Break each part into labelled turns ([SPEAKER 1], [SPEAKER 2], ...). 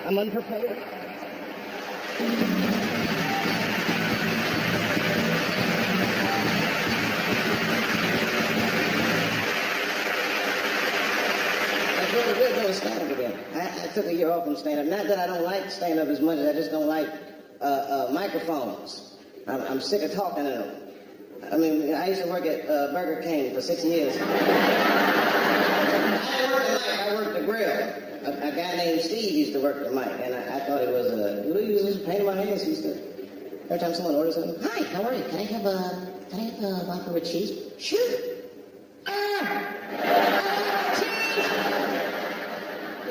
[SPEAKER 1] I'm unprepared. We're doing stand-up again. I took a year off from stand-up. Not that I don't like stand-up as much as I just don't like microphones. I'm sick of talking to them. I mean, I used to work at Burger King for 6 years. I worked the grill. A guy named Steve used to work the mic, and I thought he was just a pain in my ass. Every time someone orders something, hi, how are you? Can I have a vodka with cheese? Sure.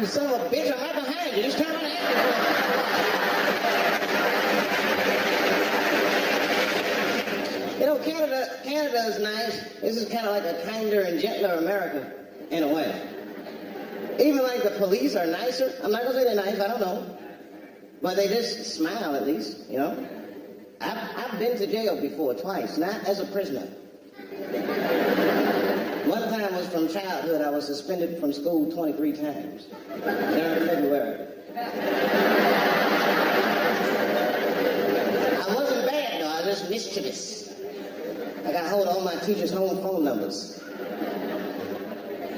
[SPEAKER 1] You son of a bitch, I'm right behind you. Just turn around and ask me. You know, Canada is nice. This is kind of like a kinder and gentler America, in a way. Even like the police are nicer. I'm not going to say they're nice, I don't know. But they just smile at least, you know. I've been to jail before, twice, not as a prisoner. One time was from childhood. I was suspended from school 23 times during February. I wasn't bad, though. I was just mischievous. I got hold of all my teachers' home phone numbers.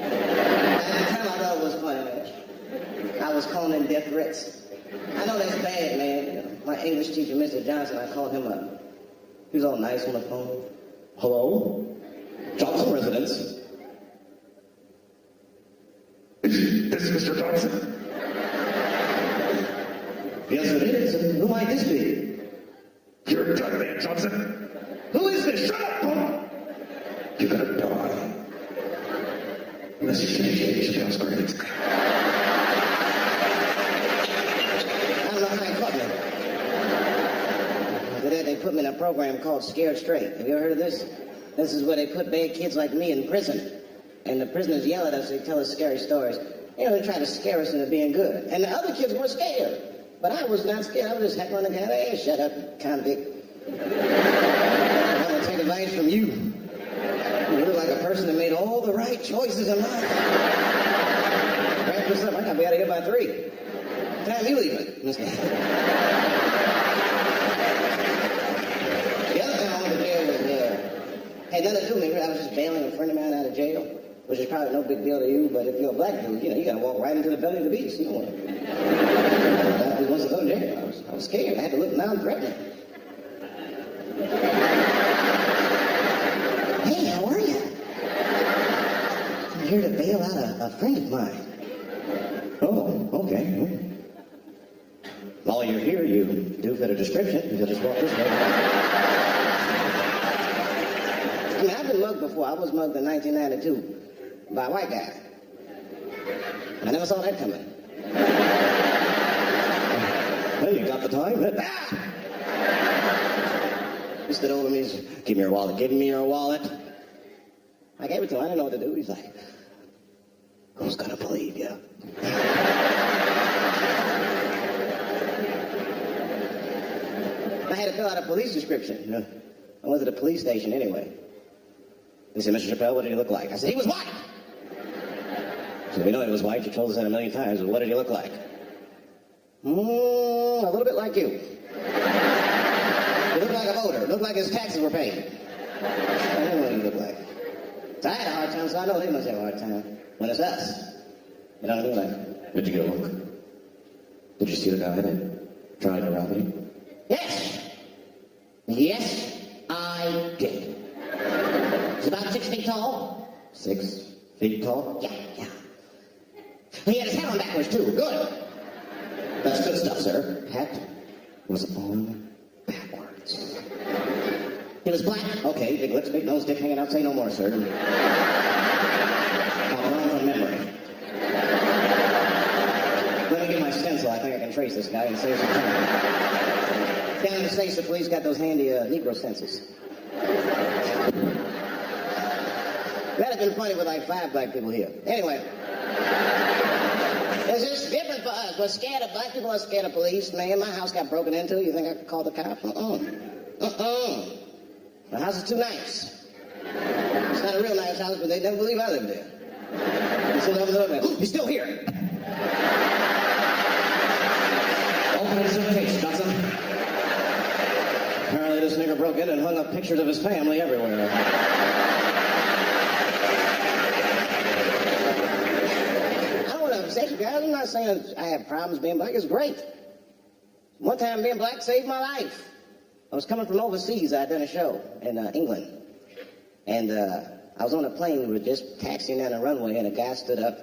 [SPEAKER 1] At the time, I thought it was funny. I was calling in death threats. I know that's bad, man. You know, my English teacher, Mr. Johnson, I called him up. He was all nice on the phone. Hello? Johnson residence.
[SPEAKER 2] This is Mr. Johnson.
[SPEAKER 1] Yes, it is. Who might this be?
[SPEAKER 2] You're a drug man, Johnson.
[SPEAKER 1] Who is this? Shut up, Paul!
[SPEAKER 2] You're gonna die. Unless you finish your house grades.
[SPEAKER 1] I don't know how you caught me. After that, they put me in a program called Scared Straight. Have you ever heard of this? This is where they put bad kids like me in prison. And the prisoners yell at us, they tell us scary stories. You know, they try to scare us into being good. And the other kids were scared. But I was not scared. I was just heckling the guy. Hey, shut up, convict. I'm going to take advice from you. You look like a person that made all the right choices in life. Wrap this up. I got to be out of here by 3. What time you leaving? The other time I went to jail was, had nothing to do with me. I was just bailing a friend of mine out of jail, which is probably no big deal to you, but if you're a black dude, you know, you got to walk right into the belly of the beast. You don't want to. I was once to go to jail. I was scared. I had to look non-threatening. Hey, how are you? I'm here to bail out a friend of mine. Oh, okay. While you're here, you do fit a description. You just walk this way. I mean, I've been mugged before. I was mugged in 1992 by a white guy. I never saw that coming. Well, you got the time? He stood over me and said, give me your wallet. Give me your wallet. I gave it to him. I didn't know what to do. He's like, who's gonna believe you? I had to fill out a police description. I went to the police station anyway. He said, Mr. Chappelle, what did he look like? I said, he was white. He said, we know he was white. You told us that a million times, but what did he look like? A little bit like you. He looked like a voter. Looked like his taxes were paid. I know what he looked like. So I had a hard time, so I know they must have a hard time. When it's us. You know what I mean? Like, did you get a look? Did you see the guy that tried to rob you? Yes. Yes, I did. He's about 6 feet tall. 6 feet tall? Yeah. He had his hat on backwards, too. Good. That's good stuff, sir. Hat was on backwards. He was black. Okay, big lips, big nose, dick hanging out. Say no more, sir. I'll run from memory. Let me get my stencil. I think I can trace this guy and save some time. Down in the States, the police got those handy Negro stencils. That'd have been funny with like 5 black people here. Anyway. It's just different for us. We're scared of black people are scared of police. Man, my house got broken into. You think I could call the cops? The house is too nice. It's not a real nice house, but they never believe I live there. You sit over there, he's still here. in and hung up pictures of his family everywhere. I don't have sex, guys. I'm not saying I have problems being black. It's great. One time being black saved my life. I was coming from overseas. I had done a show in England. And I was on a plane. We were just taxiing down the runway, and a guy stood up.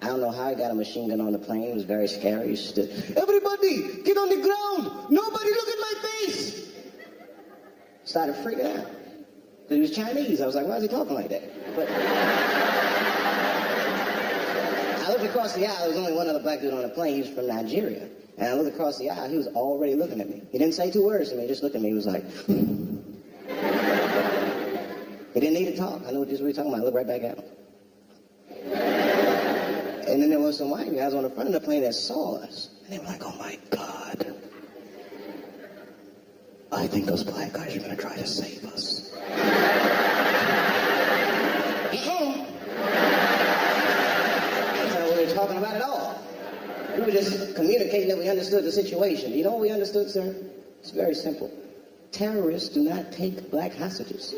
[SPEAKER 1] I don't know how he got a machine gun on the plane. It was very scary. He stood, "Everybody, get on the ground. Nobody look at my face." Started freaking out. Because he was Chinese. I was like, why is he talking like that? But I looked across the aisle. There was only one other black dude on the plane. He was from Nigeria. And I looked across the aisle. He was already looking at me. He didn't say 2 words to me. He just looked at me. He was like... He didn't need to talk. I knew what he was talking about. I looked right back at him. And then there was some white guys on the front of the plane that saw us. And they were like, oh my God. I think those black guys are going to try to save us. That's not what we were talking about at all. We were just communicating that we understood the situation. You know what we understood, sir? It's very simple. Terrorists do not take black hostages.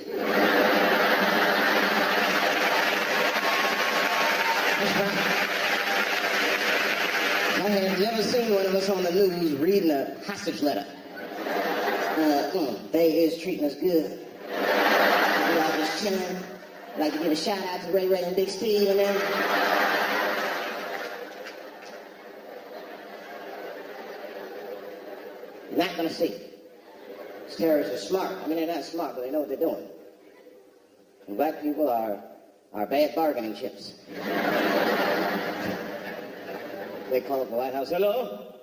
[SPEAKER 1] Have you ever seen one of us on the news reading a hostage letter? They is treating us good. We all just chilling. I'd like to give a shout out to Ray and Big Steve and them. You're not gonna see. These terrorists are smart. I mean, they're not smart, but they know what they're doing. And black people are bad bargaining chips. They call up the White House. Hello?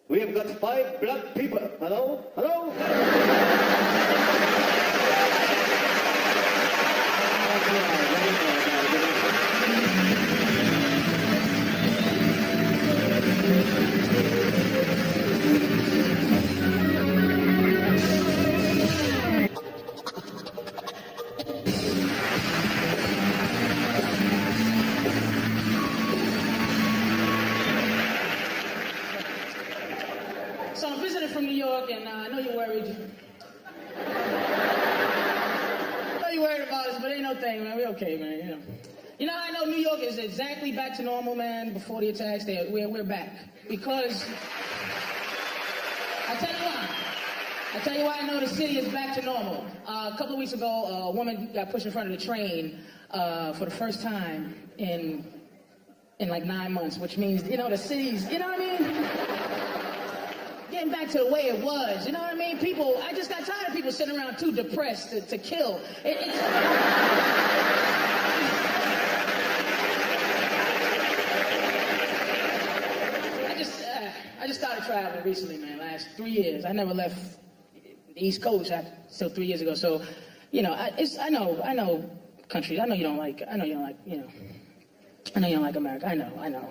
[SPEAKER 1] We have got 5 black people. Hello? Hello?
[SPEAKER 3] So I'm visiting from New York, and I know you're worried. I know you're worried about us, but ain't no thing, man. We okay, man. You know, I know New York is exactly back to normal, man. Before the attacks, we're back because I tell you why I know the city is back to normal. A couple of weeks ago, a woman got pushed in front of the train for the first time in like 9 months, which means, you know, the city's, you know what I mean? Getting back to the way it was, you know what I mean? People, I just got tired of people sitting around too depressed to kill. I just started traveling recently, man. Last 3 years, I never left the East Coast until 3 years ago. So, you know, I know countries. I know you don't like America. I know.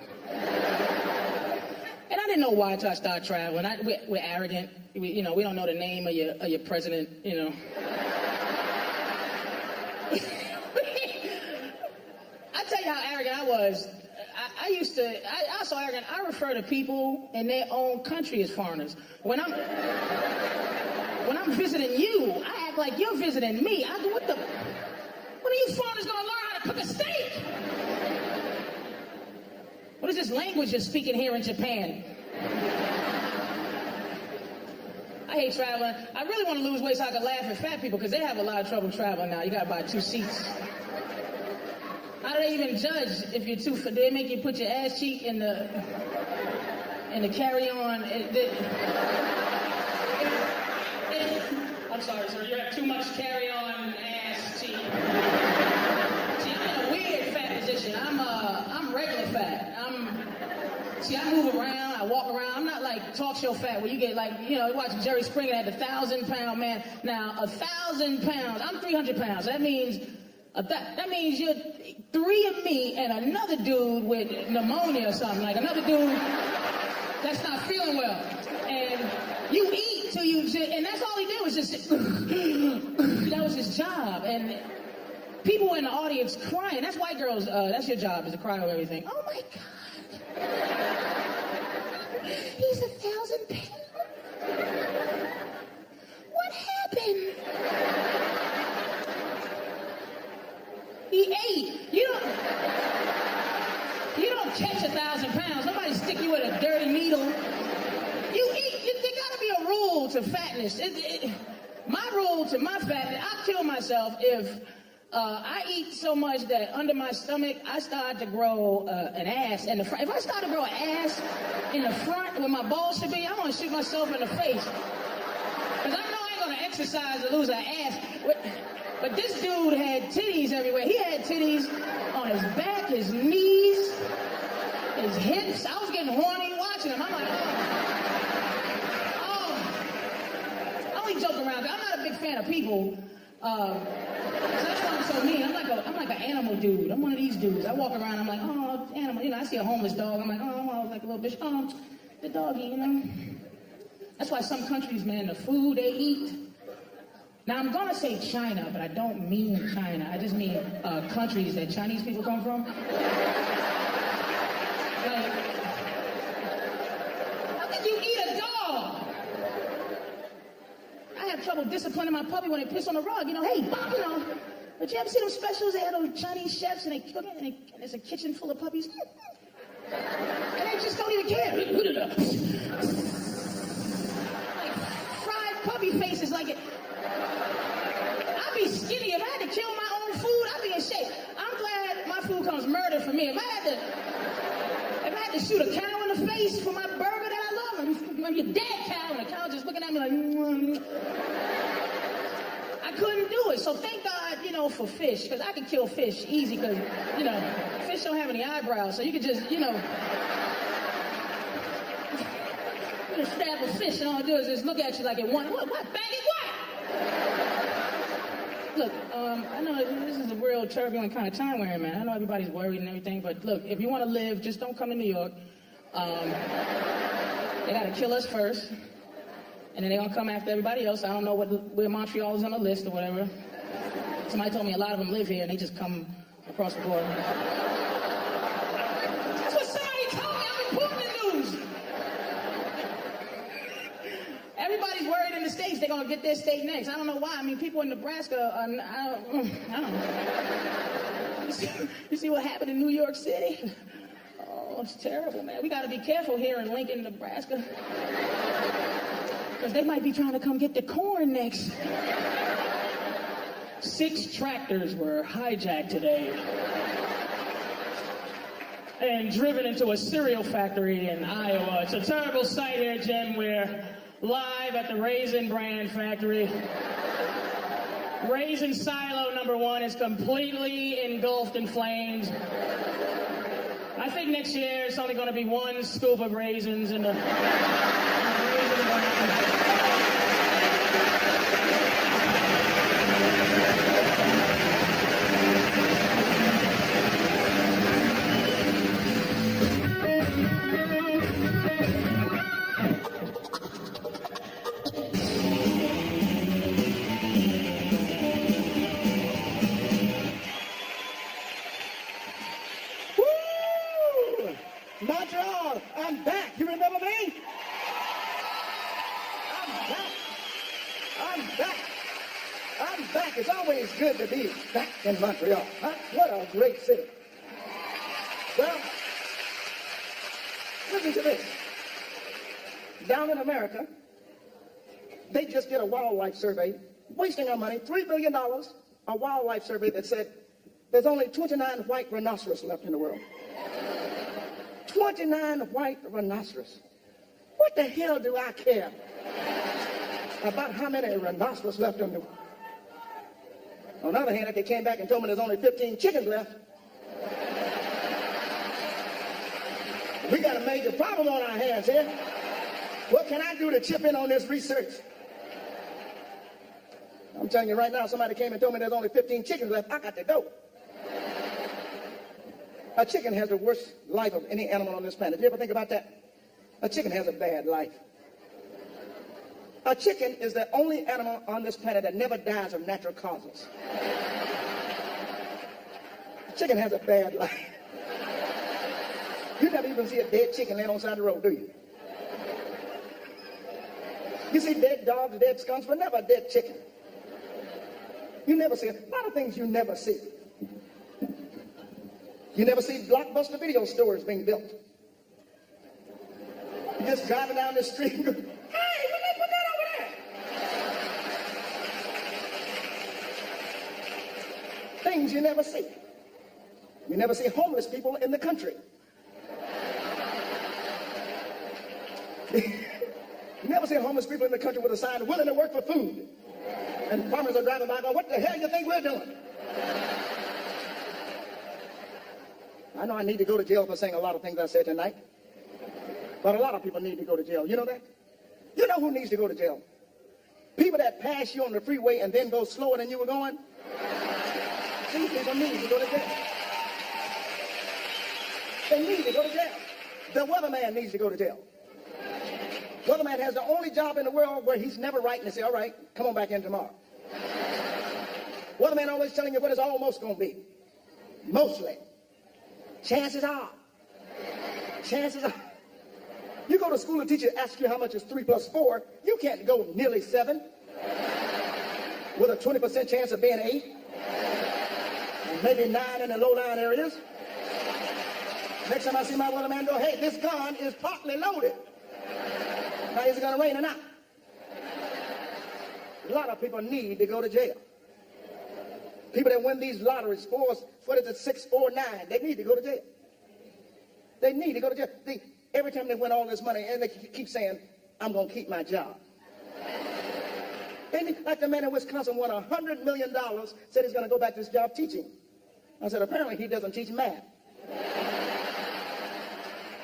[SPEAKER 3] And I didn't know why until I started traveling. We're arrogant. We don't know the name of your president, you know. I tell you how arrogant I was. I was so arrogant, I refer to people in their own country as foreigners. When I'm visiting you, I act like you're visiting me. I go, when are you foreigners gonna learn how to cook a steak? What is this language you're speaking here in Japan? I hate traveling. I really want to lose weight so I can laugh at fat people because they have a lot of trouble traveling now. You gotta buy 2 seats. How do they even judge if you're too fat? They make you put your ass cheek in the carry-on. I'm sorry, sir. You have too much carry-on ass cheek. See, I'm in a weird fat position. I'm regular fat. I move around, I walk around. I'm not like talk show fat where you get like, you watch Jerry Springer had the 1,000-pound man. Now, 1,000 pounds, I'm 300 pounds. That means you're 3 of me and another dude with pneumonia or something. Like another dude that's not feeling well. And you eat till and that's all he did was just, that was his job. And people in the audience crying. That's white girls, that's your job, is to cry over everything. Oh my God. He's 1,000 pounds. What happened? rule to fatness, my rule to my fatness, I'll kill myself if I eat so much that under my stomach, I start to grow an ass in the front. If I start to grow an ass in the front where my balls should be, I want to shoot myself in the face. Because I know I ain't going to exercise to lose an ass. But this dude had titties everywhere. He had titties on his back, his knees, his hips. I was getting horny watching him. I'm like, oh. I only joke around. I'm not a big fan of people. So that's why I'm so mean. I'm like an animal dude. I'm one of these dudes. I walk around, I'm like, oh, animal. You know, I see a homeless dog. I'm like, oh, like a little bitch. Oh, the doggy, you know. That's why some countries, man, the food they eat. Now, I'm going to say China, but I don't mean China. I just mean countries that Chinese people come from. Like, how could you eat a dog? I have trouble disciplining my puppy when they piss on the rug. You know, hey, Bob, you know. But you ever see those specials? They have those Chinese chefs and they cook it and there's a kitchen full of puppies. And they just don't even care. Like fried puppy faces like it. I'd be skinny. If I had to kill my own food, I'd be in shape. I'm glad my food comes murder for me. If I had to shoot a cow in the face for my burger that I love, I'm your dead cow, and the cow just looking at me like, I couldn't do it. So thank God, you know, for fish, because I can kill fish easy, because, you know, fish don't have any eyebrows, so you can just, you know, stab a fish, and all it do is just look at you like it want, what, bang it, what? Look, I know this is a real turbulent kind of time we're in, man. I know everybody's worried and everything, but look, if you want to live, just don't come to New York. They got to kill us first, and then they're going to come after everybody else. I don't know where Montreal is on the list or whatever. Somebody told me a lot of them live here, and they just come across the border. That's what somebody told me. I'm reporting the news. Everybody's worried in the States they're going to get their state next. I don't know why. I mean, people in Nebraska, I don't know. You see what happened in New York City? Oh, it's terrible, man. We got to be careful here in Lincoln, Nebraska. Because they might be trying to come get the corn next. 6 tractors were hijacked today and driven into a cereal factory in Iowa. It's a terrible sight here, Jim. We're live at the Raisin Brand factory. Raisin silo number 1 is completely engulfed in flames. I think next year it's only going to be 1 scoop of raisins in the Raisin Brand.
[SPEAKER 4] Montreal, I'm back. You remember me? I'm back. It's always good to be back in Montreal. Huh? What a great city. Well, listen to this. Down in America, they just did a wildlife survey, wasting our money, $3 billion, a wildlife survey that said there's only 29 white rhinoceros left in the world. 29 white rhinoceros. What the hell do I care about how many rhinoceros left in the world? On the other hand, if they came back and told me there's only 15 chickens left, we got a major problem on our hands here. What can I do to chip in on this research? I'm telling you right now, somebody came and told me there's only 15 chickens left. I got to go. A chicken has the worst life of any animal on this planet. You ever think about that? A chicken has a bad life. A chicken is the only animal on this planet that never dies of natural causes. A chicken has a bad life. You never even see a dead chicken laying on the side of the road, do you? You see dead dogs, dead skunks, but never a dead chicken. You never see it. A lot of things you never see. You never see blockbuster video stores being built. You're just driving down the street and go, hey, what they put that over there? things you never see. You never see homeless people in the country. You never see homeless people in the country with a sign willing to work for food. And farmers are driving by going, what the hell you think we're doing? I know I need to go to jail for saying a lot of things I said tonight. But a lot of people need to go to jail. You know that? You know who needs to go to jail? People that pass you on the freeway and then go slower than you were going. These people need to go to jail. They need to go to jail. The weatherman needs to go to jail. Weatherman has the only job in the world where he's never right and they say, all right, come on back in tomorrow. Weatherman always telling you what it's almost going to be. Mostly. Chances are. Chances are. You go to school, a teacher asks you how much is 3 plus 4. You can't go nearly 7 with a 20% chance of being 8. And maybe 9 in the low-lying areas. Next time I see my weatherman go, hey, this gun is partly loaded. Now, is it going to rain or not? A lot of people need to go to jail. People that win these lotteries, 6, 4, 9, they need to go to jail. They need to go to jail. Every time they win all this money, and they keep saying, I'm going to keep my job. Like the man in Wisconsin won $100 million, said he's going to go back to his job teaching. I said, apparently he doesn't teach math.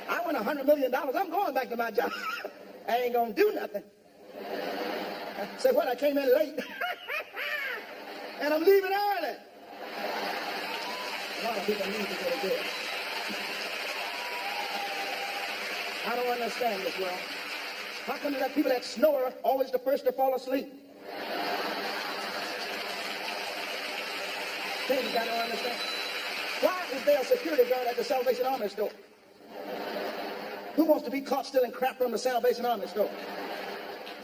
[SPEAKER 4] I won $100 million, I'm going back to my job. I ain't going to do nothing. I said, well, I came in late. And I'm leaving early. A lot of people need to go to jail. I don't understand this world. How come that people that snore are always the first to fall asleep? Things I don't understand. Why is there a security guard at the Salvation Army store? Who wants to be caught stealing crap from the Salvation Army store?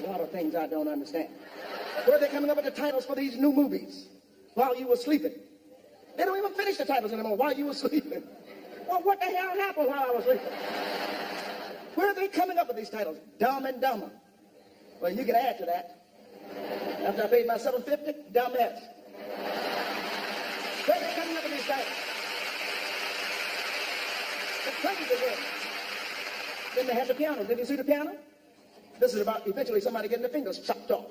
[SPEAKER 4] A lot of things I don't understand. Where are they coming up with the titles for these new movies while you were sleeping? They don't even finish the titles anymore while you were sleeping. Well, what the hell happened while I was sleeping? Where are they coming up with these titles? Dumb and Dumber. Well, you can add to that. After I paid my $7.50, dumbass. Where are they coming up with these titles? The crazy thing. Then they had the piano. Did you see the piano? This is about eventually somebody getting their fingers chopped off.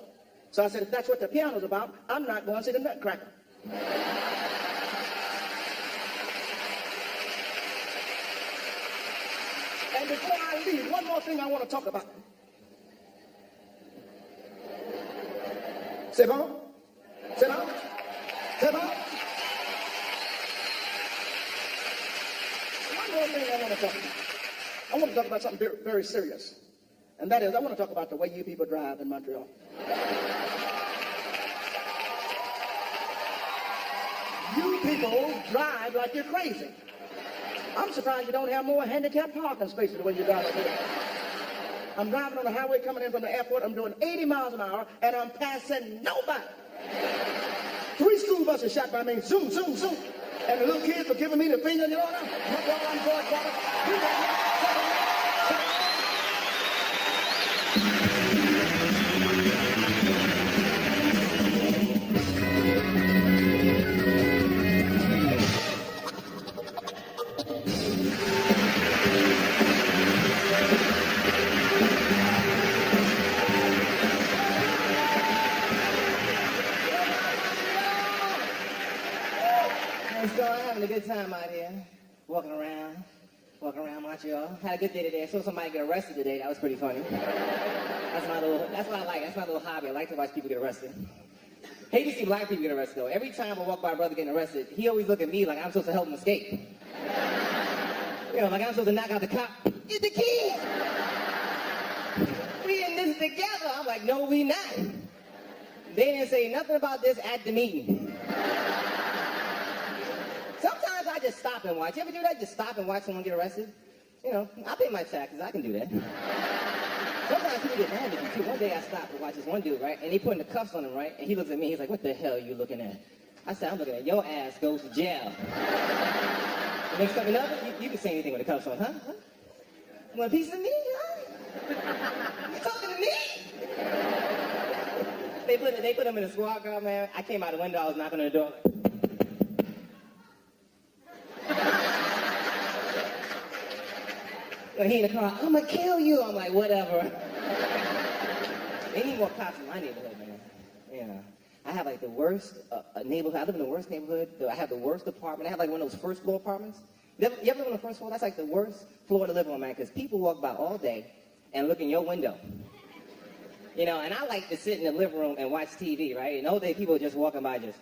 [SPEAKER 4] So I said, if that's what the piano's about, I'm not going to see the Nutcracker. And before I leave, one more thing I want to talk about. C'est bon? C'est bon? C'est bon? One more thing I want to talk about. I want to talk about something very, very serious. And that is, I want to talk about the way you people drive in Montreal. You people drive like you're crazy. I'm surprised you don't have more handicapped parking spaces the way you drive up here. I'm driving on the highway coming in from the airport. I'm doing 80 miles an hour, and I'm passing nobody. 3 school buses shot by me. Zoom, zoom, zoom. And the little kids were giving me the finger, you know what I'm going.
[SPEAKER 5] A good time out here, walking around Montreal. Had a good day today. I saw somebody get arrested today. That was pretty funny. That's what I like. That's my little hobby. I like to watch people get arrested. Hate to see black people get arrested though. Every time I walk by a brother getting arrested, he always look at me like I'm supposed to help him escape. You know, like I'm supposed to knock out the cop. Get the key. We in this together. I'm like, no, we not. They didn't say nothing about this at the meeting. Sometimes I just stop and watch. You ever do that? Just stop and watch someone get arrested? You know, I pay my taxes. I can do that. Sometimes people get mad at me, too. One day I stopped to watch this one dude, right? And he putting the cuffs on him, right? And he looks at me. He's like, what the hell are you looking at? I said, I'm looking at your ass goes to jail. And next something else, you can say anything with the cuffs on, huh? You want a piece of me, huh? You talking to me? They put him in a squad car, man. I came out the window. I was knocking on the door. When he in the car, I'm gonna kill you. I'm like, whatever. They need more cops in my neighborhood, man. Yeah. I have like the worst neighborhood. I live in the worst neighborhood. I have the worst apartment. I have like one of those first floor apartments. You ever live on the first floor? That's like the worst floor to live on, man, because people walk by all day and look in your window. You know, and I like to sit in the living room and watch TV, right? And all day people are just walking by just.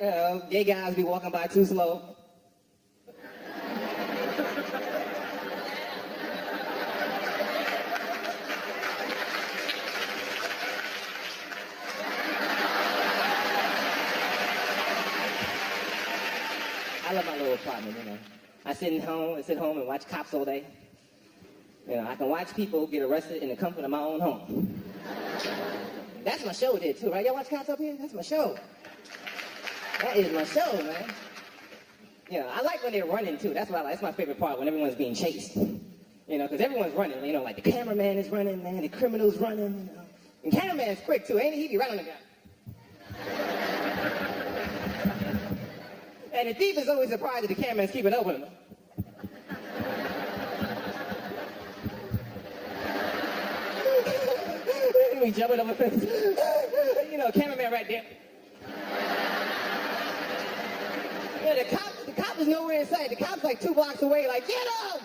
[SPEAKER 5] You know, gay guys be walking by too slow. I love my little apartment, you know. I sit home and watch cops all day. You know, I can watch people get arrested in the comfort of my own home. That's my show there too, right? Y'all watch Cops Up Here? That's my show. That is my show, man. You know, I like when they're running too. That's what I like. That's my favorite part, when everyone's being chased. You know, because everyone's running. You know, like the cameraman is running, man. The criminal's running. You know. And cameraman's quick too, ain't he? He be right on the gun. And the thief is always surprised that the cameraman's keeping up with him. We jumping over fence. You know, cameraman right there. Yeah, the cop is nowhere in sight. The cop's like 2 blocks away, like, get him!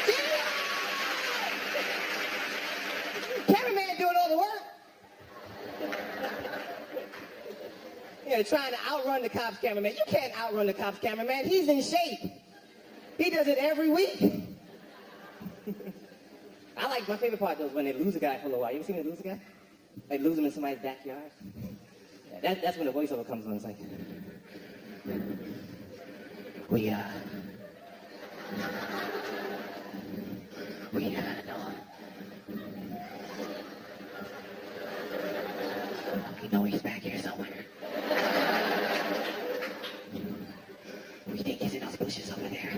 [SPEAKER 5] Get him! Cameraman doing all the work. Yeah, trying to outrun the cop's cameraman. You can't outrun the cop's cameraman. He's in shape. He does it every week. I like, my favorite part though is when they lose a guy for a little while. You ever seen them lose a guy? They lose him in somebody's backyard. Yeah, that's when the voiceover comes on. It's like, we know. We know he's back here somewhere. We think he's in those bushes over there.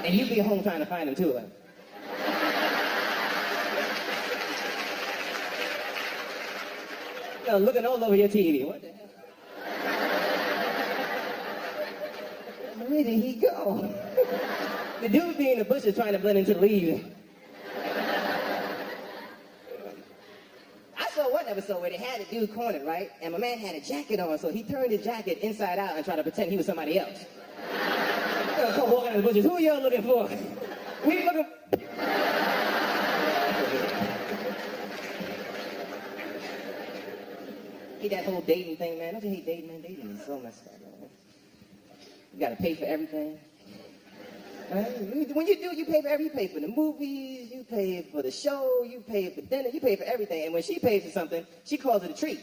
[SPEAKER 5] And you be home trying to find him too, like. You know, looking all over your TV. What the hell? Where did he go? The dude be in the bushes trying to blend into the leaves. I saw one episode where they had a dude cornered, right? And my man had a jacket on, so he turned his jacket inside out and tried to pretend he was somebody else. Come walking in the bushes. Who are y'all looking for? We looking. Hate that whole dating thing, man. Don't you hate dating, man? Dating is so messed up, man. You gotta pay for everything. Right? When you do, you pay for everything. You pay for the movies, you pay for the show, you pay for dinner, you pay for everything. And when she pays for something, she calls it a treat.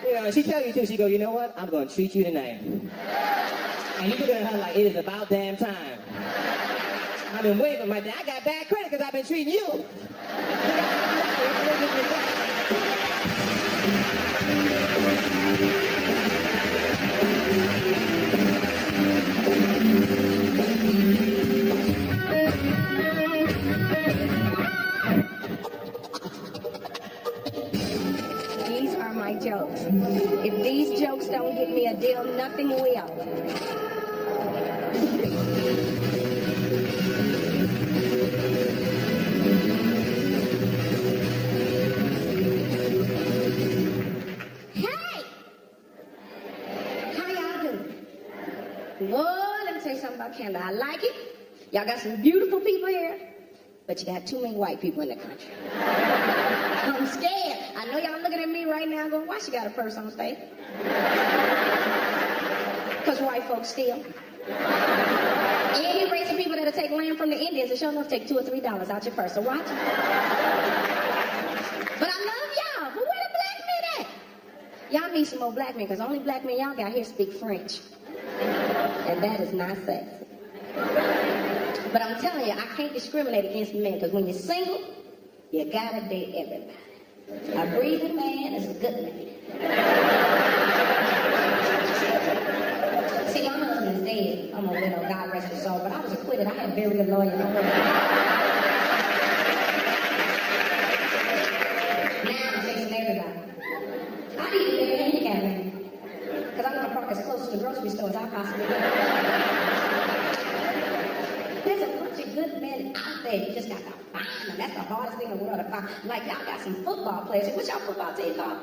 [SPEAKER 5] You know, and she tell you too, she go, you know what? I'm gonna treat you tonight. And you look at her like, it is about damn time. I've been waiting for my day. I got bad credit because I've been treating you.
[SPEAKER 6] These are my jokes. If these jokes don't get me a deal, nothing will. Lord, let me tell you something about Canada. I like it. Y'all got some beautiful people here, but you got too many white people in the country. I'm scared. I know y'all looking at me right now going, why she got a purse on stage? Because white folks steal. Any race of people that'll take land from the Indians, and sure enough take $2 or $3 out your purse, so watch. But I love y'all. But where the black men at? Y'all need some more black men, because the only black men y'all got here speak French. And that is not sexy. But I'm telling you, I can't discriminate against men, because when you're single, you gotta date everybody. A breathing man is a good man. See, my husband is dead. I'm a widow, God rest his soul, but I was acquitted. I had buried a lawyer. grocery store as I possibly can. There's a bunch of good men out there. You just got to find them. That's the hardest thing in the world to find. Like, y'all got some football players. What's y'all football team called?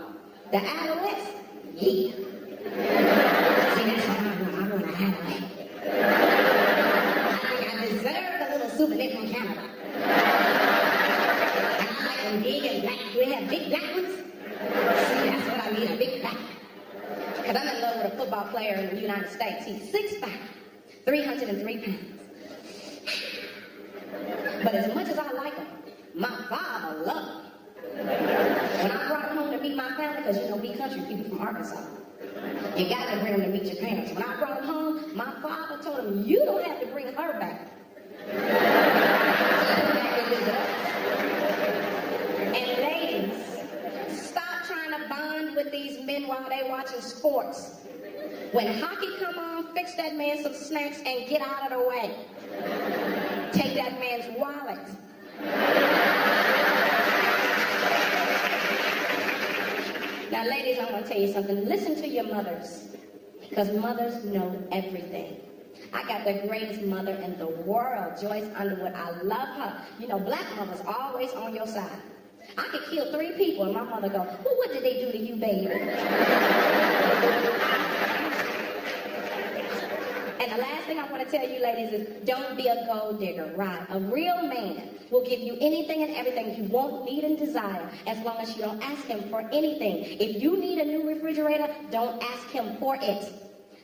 [SPEAKER 6] The Alouettes? Yeah. See, that's what I want. I want an Alouette. I deserve a little souvenir from Canada. And I like them big and black. Do they have big black ones? See, that's what I need, a big black one. Because I'm in love with a football player in the United States. He's 6'5", 303 pounds. But as much as I like him, my father loved him. When I brought him home to meet my family, because you know we country people from Arkansas, you got to bring him to meet your parents. When I brought him home, my father told him, you don't have to bring her back. And ladies, stop trying to bond with these men while they watching sports. When hockey come on, fix that man some snacks and get out of the way. Take that man's wallet. Now, ladies, I'm going to tell you something. Listen to your mothers, because mothers know everything. I got the greatest mother in the world, Joyce Underwood. I love her. You know, black mothers always on your side. I could kill 3 people, and my mother go, well, what did they do to you, baby? And the last thing I want to tell you, ladies, is don't be a gold digger, right? A real man will give you anything and everything you want, need, and desire, as long as you don't ask him for anything. If you need a new refrigerator, don't ask him for it.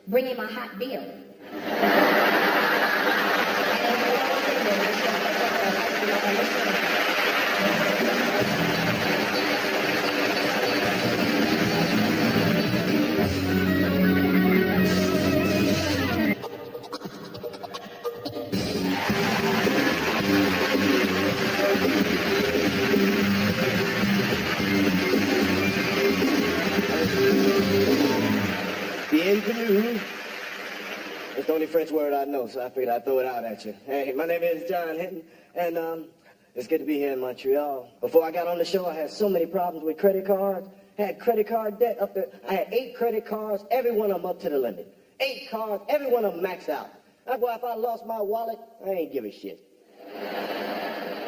[SPEAKER 6] Bring him a hot beer.
[SPEAKER 1] Bienvenue. It's the only French word I know, so I figured I'd throw it out at you. Hey, my name is John Hinton, and it's good to be here in Montreal. Before I got on the show, I had so many problems with credit cards. Had credit card debt up there. I had 8 credit cards, every one of them up to the limit. 8 cards, every one of them maxed out. That's why if I lost my wallet, I ain't give a shit.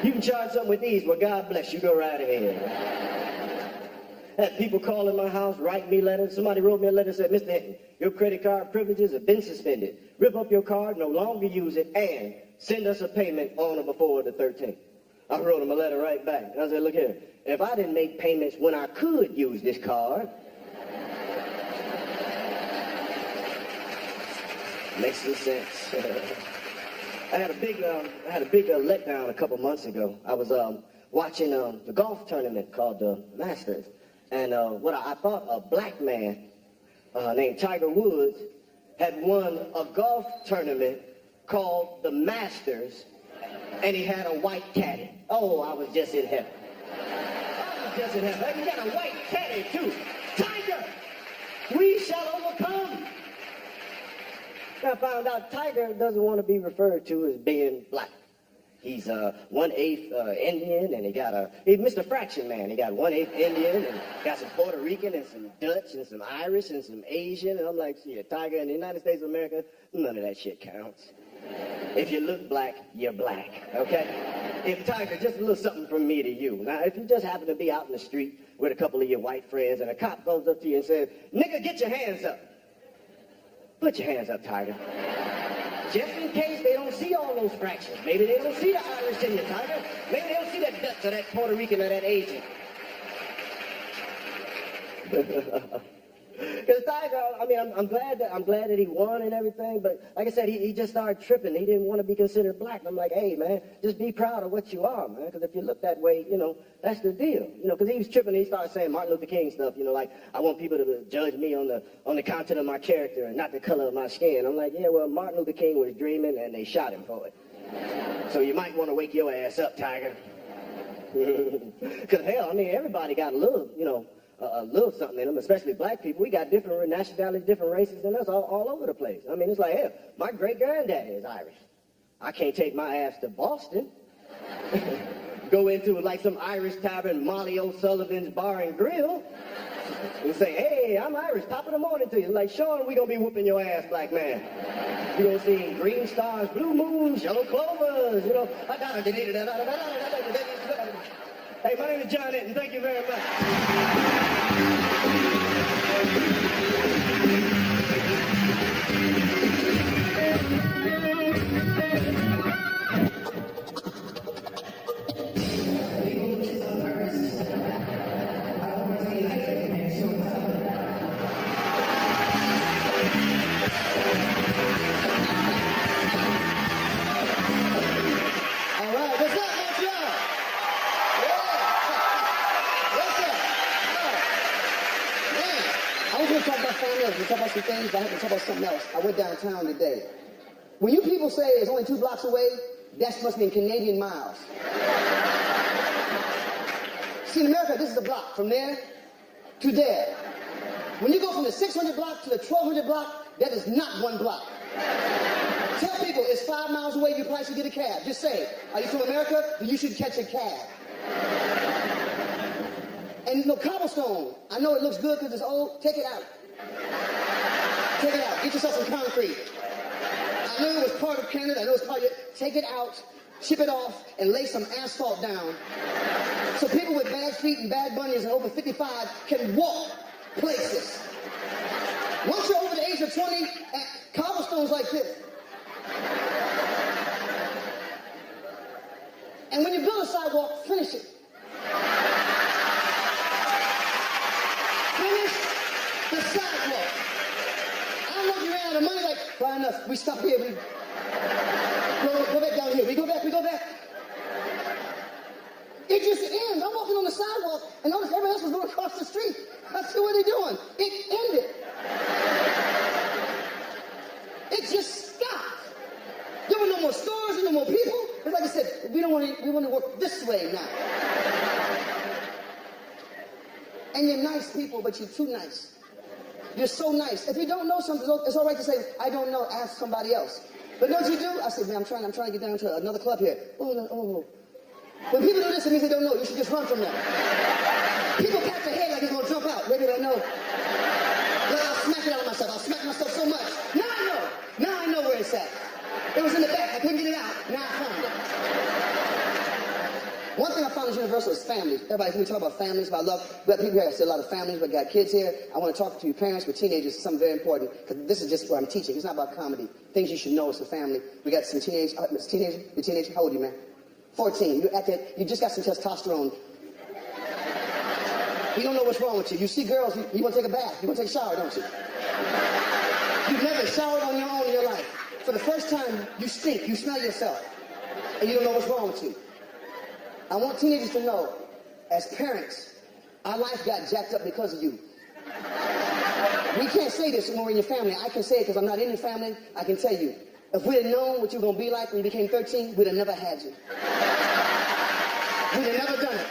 [SPEAKER 1] You can charge something with these, well, God bless you, go right ahead. Had people calling my house, write me letters. Somebody wrote me a letter and said, Mr. Hinton, your credit card privileges have been suspended. Rip up your card, no longer use it, and send us a payment on or before the 13th. I wrote him a letter right back. And I said, look here, if I didn't make payments when I could use this card, makes some sense. I had a big letdown a couple months ago. I was watching the golf tournament called the Masters. And I thought a black man named Tiger Woods had won a golf tournament called the Masters, and he had a white caddy. Oh, I was just in heaven. I was just in heaven. He got a white caddy, too. Tiger, we shall overcome. I found out Tiger doesn't want to be referred to as being black. He's 1/8 Indian, and he's Mr. Fraction Man. He got 1/8 Indian, and got some Puerto Rican, and some Dutch, and some Irish, and some Asian. And I'm like, shit, Tiger in the United States of America, none of that shit counts. If you look black, you're black, okay? If Tiger, just a little something from me to you. Now, if you just happen to be out in the street with a couple of your white friends, and a cop goes up to you and says, nigga, get your hands up. Put your hands up, Tiger. Just in case they don't see all those fractions. Maybe they don't see the Irish in you, Tiger. Maybe they don't see that Dutch or that Puerto Rican or that Asian. Because Tiger, I mean, I'm glad that he won and everything, but like I said, he just started tripping. He didn't want to be considered black. And I'm like, hey, man, just be proud of what you are, man. Because if you look that way, you know, that's the deal. You know, because he was tripping. He started saying Martin Luther King stuff. You know, like I want people to judge me on the content of my character and not the color of my skin. I'm like, yeah, well, Martin Luther King was dreaming and they shot him for it. So you might want to wake your ass up, Tiger. Because hell, I mean, everybody got a little, you know, a little something in them, especially black people. We got different nationalities, different races than us all over the place. I mean, it's like, hell, my great-granddaddy is Irish. I can't take my ass to Boston. Go into like some Irish tavern, Molly O'Sullivan's Bar and Grill. You say, hey, I'm Irish, top of the morning to you. Like, Sean, we gonna be whooping your ass, black man. You gonna see green stars, blue moons, yellow clovers, you know. Hey, my name is John Etton. Thank you very much.
[SPEAKER 7] We talk about some things, but I have to talk about something else. I went downtown today. When you people say it's only 2 blocks away, that must mean Canadian miles. See, in America, this is a block. From there to there. When you go from the 600 block to the 1200 block, that is not 1 block. Tell people it's 5 miles away, you probably should get a cab. Just say, are you from America? Then you should catch a cab. And no cobblestone. I know it looks good because it's old. Take it out. Take it out. Get yourself some concrete. I know it was part of Canada. I know it's part of it. Take it out, ship it off, and lay some asphalt down. So people with bad feet and bad bunions and over 55 can walk places. Once you're over the age of 20, cobblestone's like this. And when you build a sidewalk, finish it. Finish the sidewalk. I don't know if you ran out of money, like, fine enough, we stop here, we go back down here, we go back. It just ends. I'm walking on the sidewalk, and notice everybody else was going across the street. I said, what are they doing? It ended. It just stopped. There were no more stores, there were no more people. But like I said, we want to work this way now. And you're nice people, but you're too nice. You're so nice. If you don't know something, it's all right to say, I don't know, ask somebody else. But know what you do? I said, man, I'm trying to get down to another club here. Oh. When people do this, it means they don't know. You should just run from them. People pat their head like they're going to jump out. Maybe they know. Well, I'll smack it out of myself. I'll smack myself so much. Now I know. Now I know where it's at. It was in the back. I couldn't get it out. Now I found it. One thing I found is universal is family. Everybody, we talk about families, about love. We got people here. I see a lot of families. We got kids here. I want to talk to your parents with teenagers. Something very important because this is just what I'm teaching. It's not about comedy. Things you should know as a family. We got some teenagers. How old are you, man? 14. You're at that. You just got some testosterone. You don't know what's wrong with you. You see girls. You want to take a bath. You want to take a shower, don't you? You've never showered on your own in your life. For the first time, you stink. You smell yourself, and you don't know what's wrong with you. I want teenagers to know, as parents, our life got jacked up because of you. We can't say this when we're in your family. I can say it because I'm not in your family. I can tell you, if we'd have known what you were going to be like when you became 13, we'd have never had you. We'd have never done it.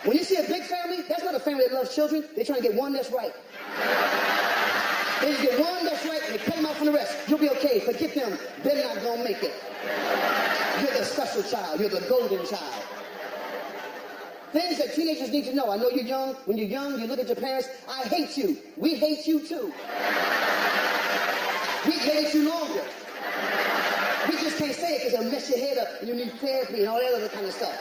[SPEAKER 7] When you see a big family, that's not a family that loves children. They're trying to get one that's right. They just get one that's right and they cut them out from the rest. You'll be okay. Forget them. They're not going to make it. You're the special child. You're the golden child. Things that teenagers need to know. I know you're young. When you're young, you look at your parents. I hate you. We hate you too. We hate you longer. We just can't say it because it'll mess your head up and you need therapy and all that other kind of stuff.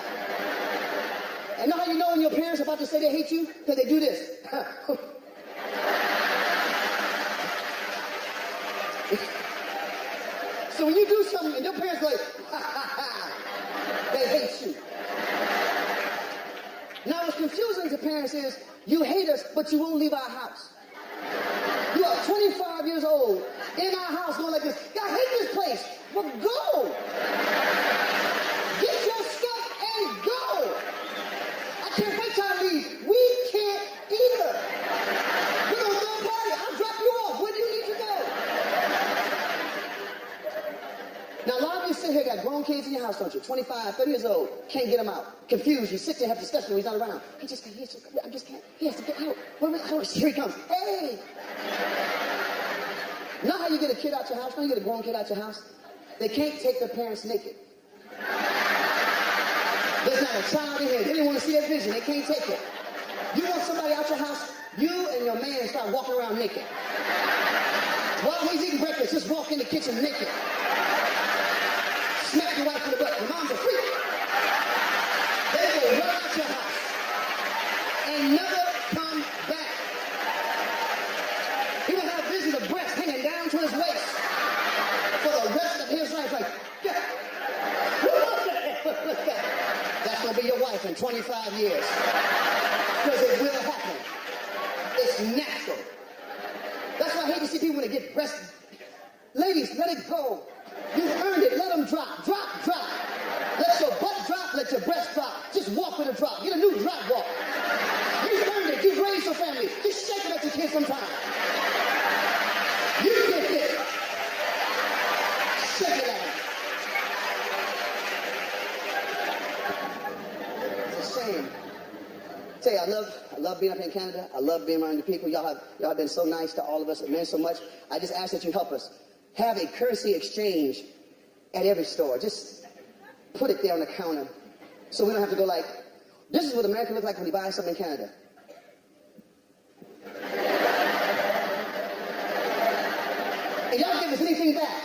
[SPEAKER 7] And know how you know when your parents are about to say they hate you? Because they do this. So when you do something and your parents go like, ha, ha, ha, they hate you. Now what's confusing to parents is, you hate us, but you won't leave our house. You are 25 years old, in our house going like this, I hate this place, but go. Get your stuff and go. I can't wait till I leave. We can't either. We're going to go party. I'll drop you off. Where do you need to go? Now, a lot of you sit here, got grown kids in your house, don't you? 25, 30 years old, can't get them out. Confused, you sit there, have discussion when he's not around. I just can't, he has to get out. Here he comes. Hey! Know how you get a kid out your house? Know you get a grown kid out your house? They can't take their parents naked. There's not a child in here. They didn't want to see that vision. They can't take it. You want somebody out out your house, you and your man start walking around naked. While he's eating breakfast, just walk in the kitchen naked. Smack your wife in the butt. Your mom's a freak. They will run out your house and never come back. He will have visions of breasts hanging down to his waist for the rest of his life. Like, yeah. That's going to be your wife in 25 years. Because it will happen. It's natural. That's why I hate to see people when they get breast. Ladies, let it go. You've earned it. Let them drop. Drop, drop. Let your butt drop. Let your breast drop. Just walk with a drop. Get a new drop walk. You've earned it. You've raised your family. Just shake it at your kids sometime. You get it. Shake it at them. It's a shame. Tell you, I love being up in Canada. I love being around the people. Y'all have been so nice to all of us. It meant so much. I just ask that you help us. Have a currency exchange at every store. Just put it there on the counter so we don't have to go like, this is what America looks like when you buy something in Canada. And y'all give us anything back.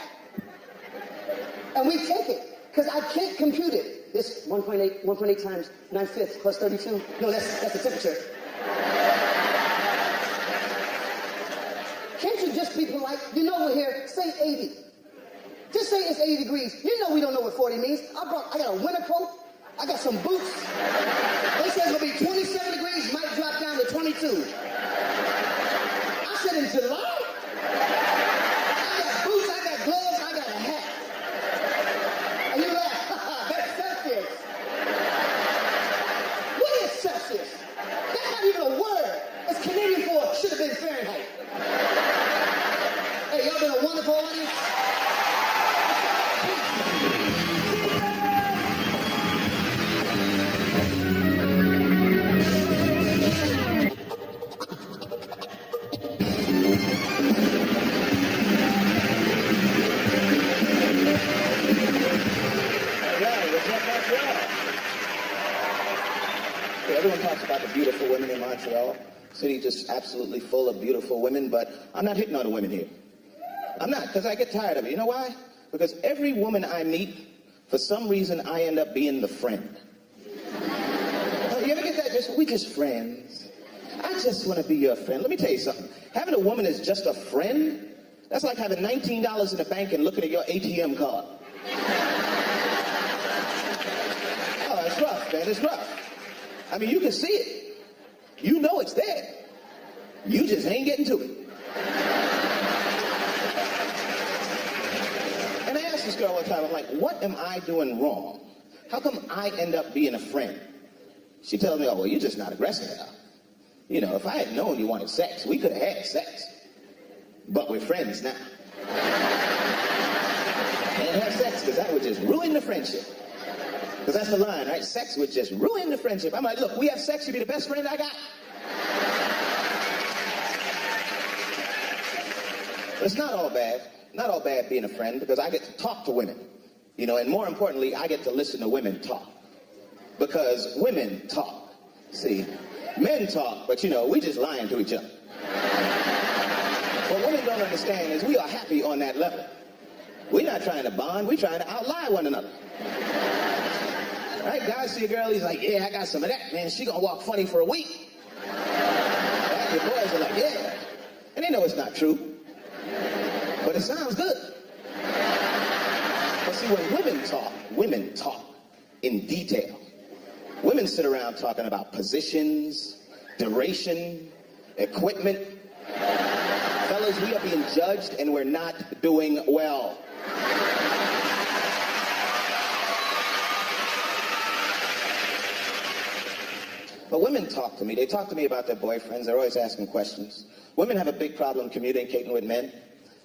[SPEAKER 7] And we take it, because I can't compute it. This 1.8 times 9/5 plus 32. No, that's the temperature. Can't you just be polite? You know we're here. Say 80. Just say it's 80 degrees. You know we don't know what 40 means. I got a winter coat. I got some boots. They said it's gonna be 27 degrees. Might drop down to 22. I said in July. I got boots. I got gloves. I got a hat. And you laugh. That's Celsius. What is Celsius? That's not even a word. It's Canadian for should have been Fahrenheit. Hey, y'all been a wonderful audience.
[SPEAKER 2] Everyone talks about the beautiful women in Montreal. City just absolutely full of beautiful women, but I'm not hitting on the women here. I'm not, because I get tired of it. You know why? Because every woman I meet, for some reason, I end up being the friend. You ever get that? We just friends. I just want to be your friend. Let me tell you something. Having a woman as just a friend, that's like having $19 in the bank and looking at your ATM card. Oh, it's rough, man. It's rough. I mean, you can see it. You know it's there. You just ain't getting to it. And I asked this girl one time, I'm like, what am I doing wrong? How come I end up being a friend? She tells me, oh, well, you're just not aggressive enough. You know, if I had known you wanted sex, we could have had sex. But we're friends now. Can't have sex because that would just ruin the friendship. Because that's the line, right? Sex would just ruin the friendship. I'm like, look, we have sex, you'd be the best friend I got. But it's not all bad. Not all bad being a friend, because I get to talk to women. You know, and more importantly, I get to listen to women talk. Because women talk. See, men talk, but you know, we just lying to each other. What women don't understand is we are happy on that level. We're not trying to bond, we're trying to outlie one another. Right? Guys see a girl, he's like, yeah, I got some of that, man. She gonna walk funny for a week. Right? Your boys are like, yeah. And they know it's not true. But it sounds good. But see, when women talk in detail. Women sit around talking about positions, duration, equipment. Fellas, we are being judged and we're not doing well. But women talk to me. They talk to me about their boyfriends. They're always asking questions. Women have a big problem communicating with men.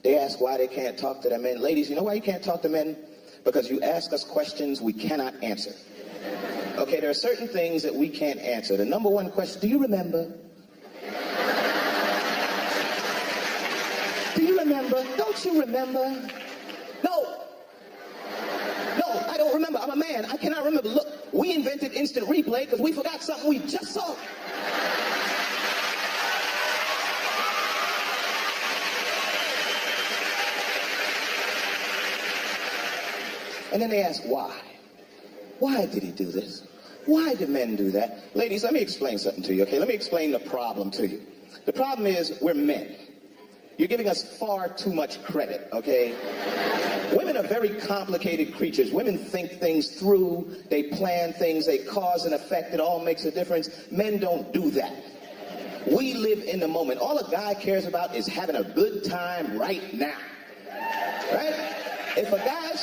[SPEAKER 2] They ask why they can't talk to their men. Ladies, you know why you can't talk to men? Because you ask us questions we cannot answer. Okay, there are certain things that we can't answer. The number one question, do you remember? Do you remember? Don't you remember? No. No, I don't remember. I'm a man. I cannot remember. Look, we invented instant replay because we forgot something we just saw. And then they ask why. Why did he do this? Why do men do that? Ladies, let me explain something to you, okay? Let me explain the problem to you. The problem is we're men. You're giving us far too much credit, okay? Women are very complicated creatures. Women think things through. They plan things. They cause and effect. It all makes a difference. Men don't do that. We live in the moment. All a guy cares about is having a good time right now, right? If a guy's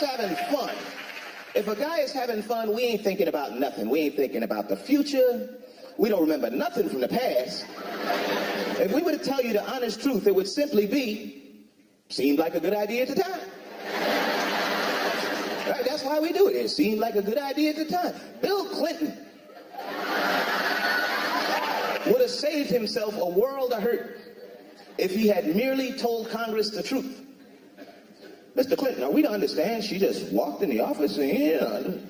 [SPEAKER 2] having fun, we ain't thinking about nothing. We ain't thinking about the future. We don't remember nothing from the past. If we were to tell you the honest truth, it would simply be, seemed like a good idea at the time. Right? That's why we do it. It seemed like a good idea at the time. Bill Clinton would have saved himself a world of hurt if he had merely told Congress the truth. Mr. Clinton, are we to understand she just walked in the office and,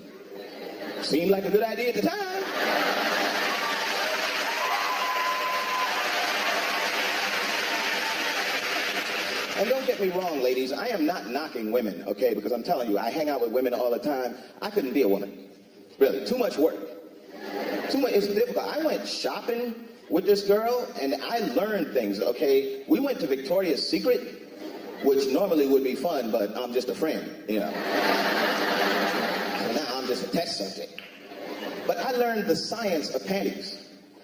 [SPEAKER 2] seemed like a good idea at the time? And don't get me wrong, ladies, I am not knocking women, okay? Because I'm telling you, I hang out with women all the time. I couldn't be a woman. Really, too much work. Too much, it's difficult. I went shopping with this girl, and I learned things, okay? We went to Victoria's Secret, which normally would be fun, but I'm just a friend, So now I'm just a test subject. But I learned the science of panties.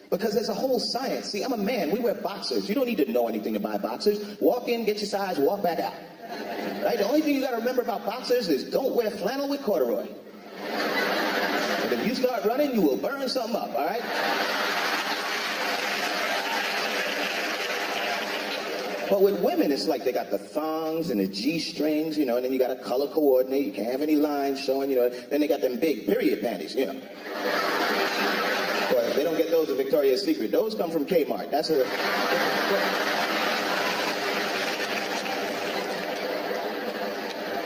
[SPEAKER 2] Because there's a whole science. See, I'm a man. We wear boxers. You don't need to know anything to buy boxers. Walk in, get your size, walk back out. Right? The only thing you got to remember about boxers is don't wear flannel with corduroy. And if you start running, you will burn something up, all right? But with women, it's like they got the thongs and the G-strings, and then you got to color coordinate. You can't have any lines showing, Then they got them big period panties, Well, they don't get those at Victoria's Secret. Those come from Kmart. That's a...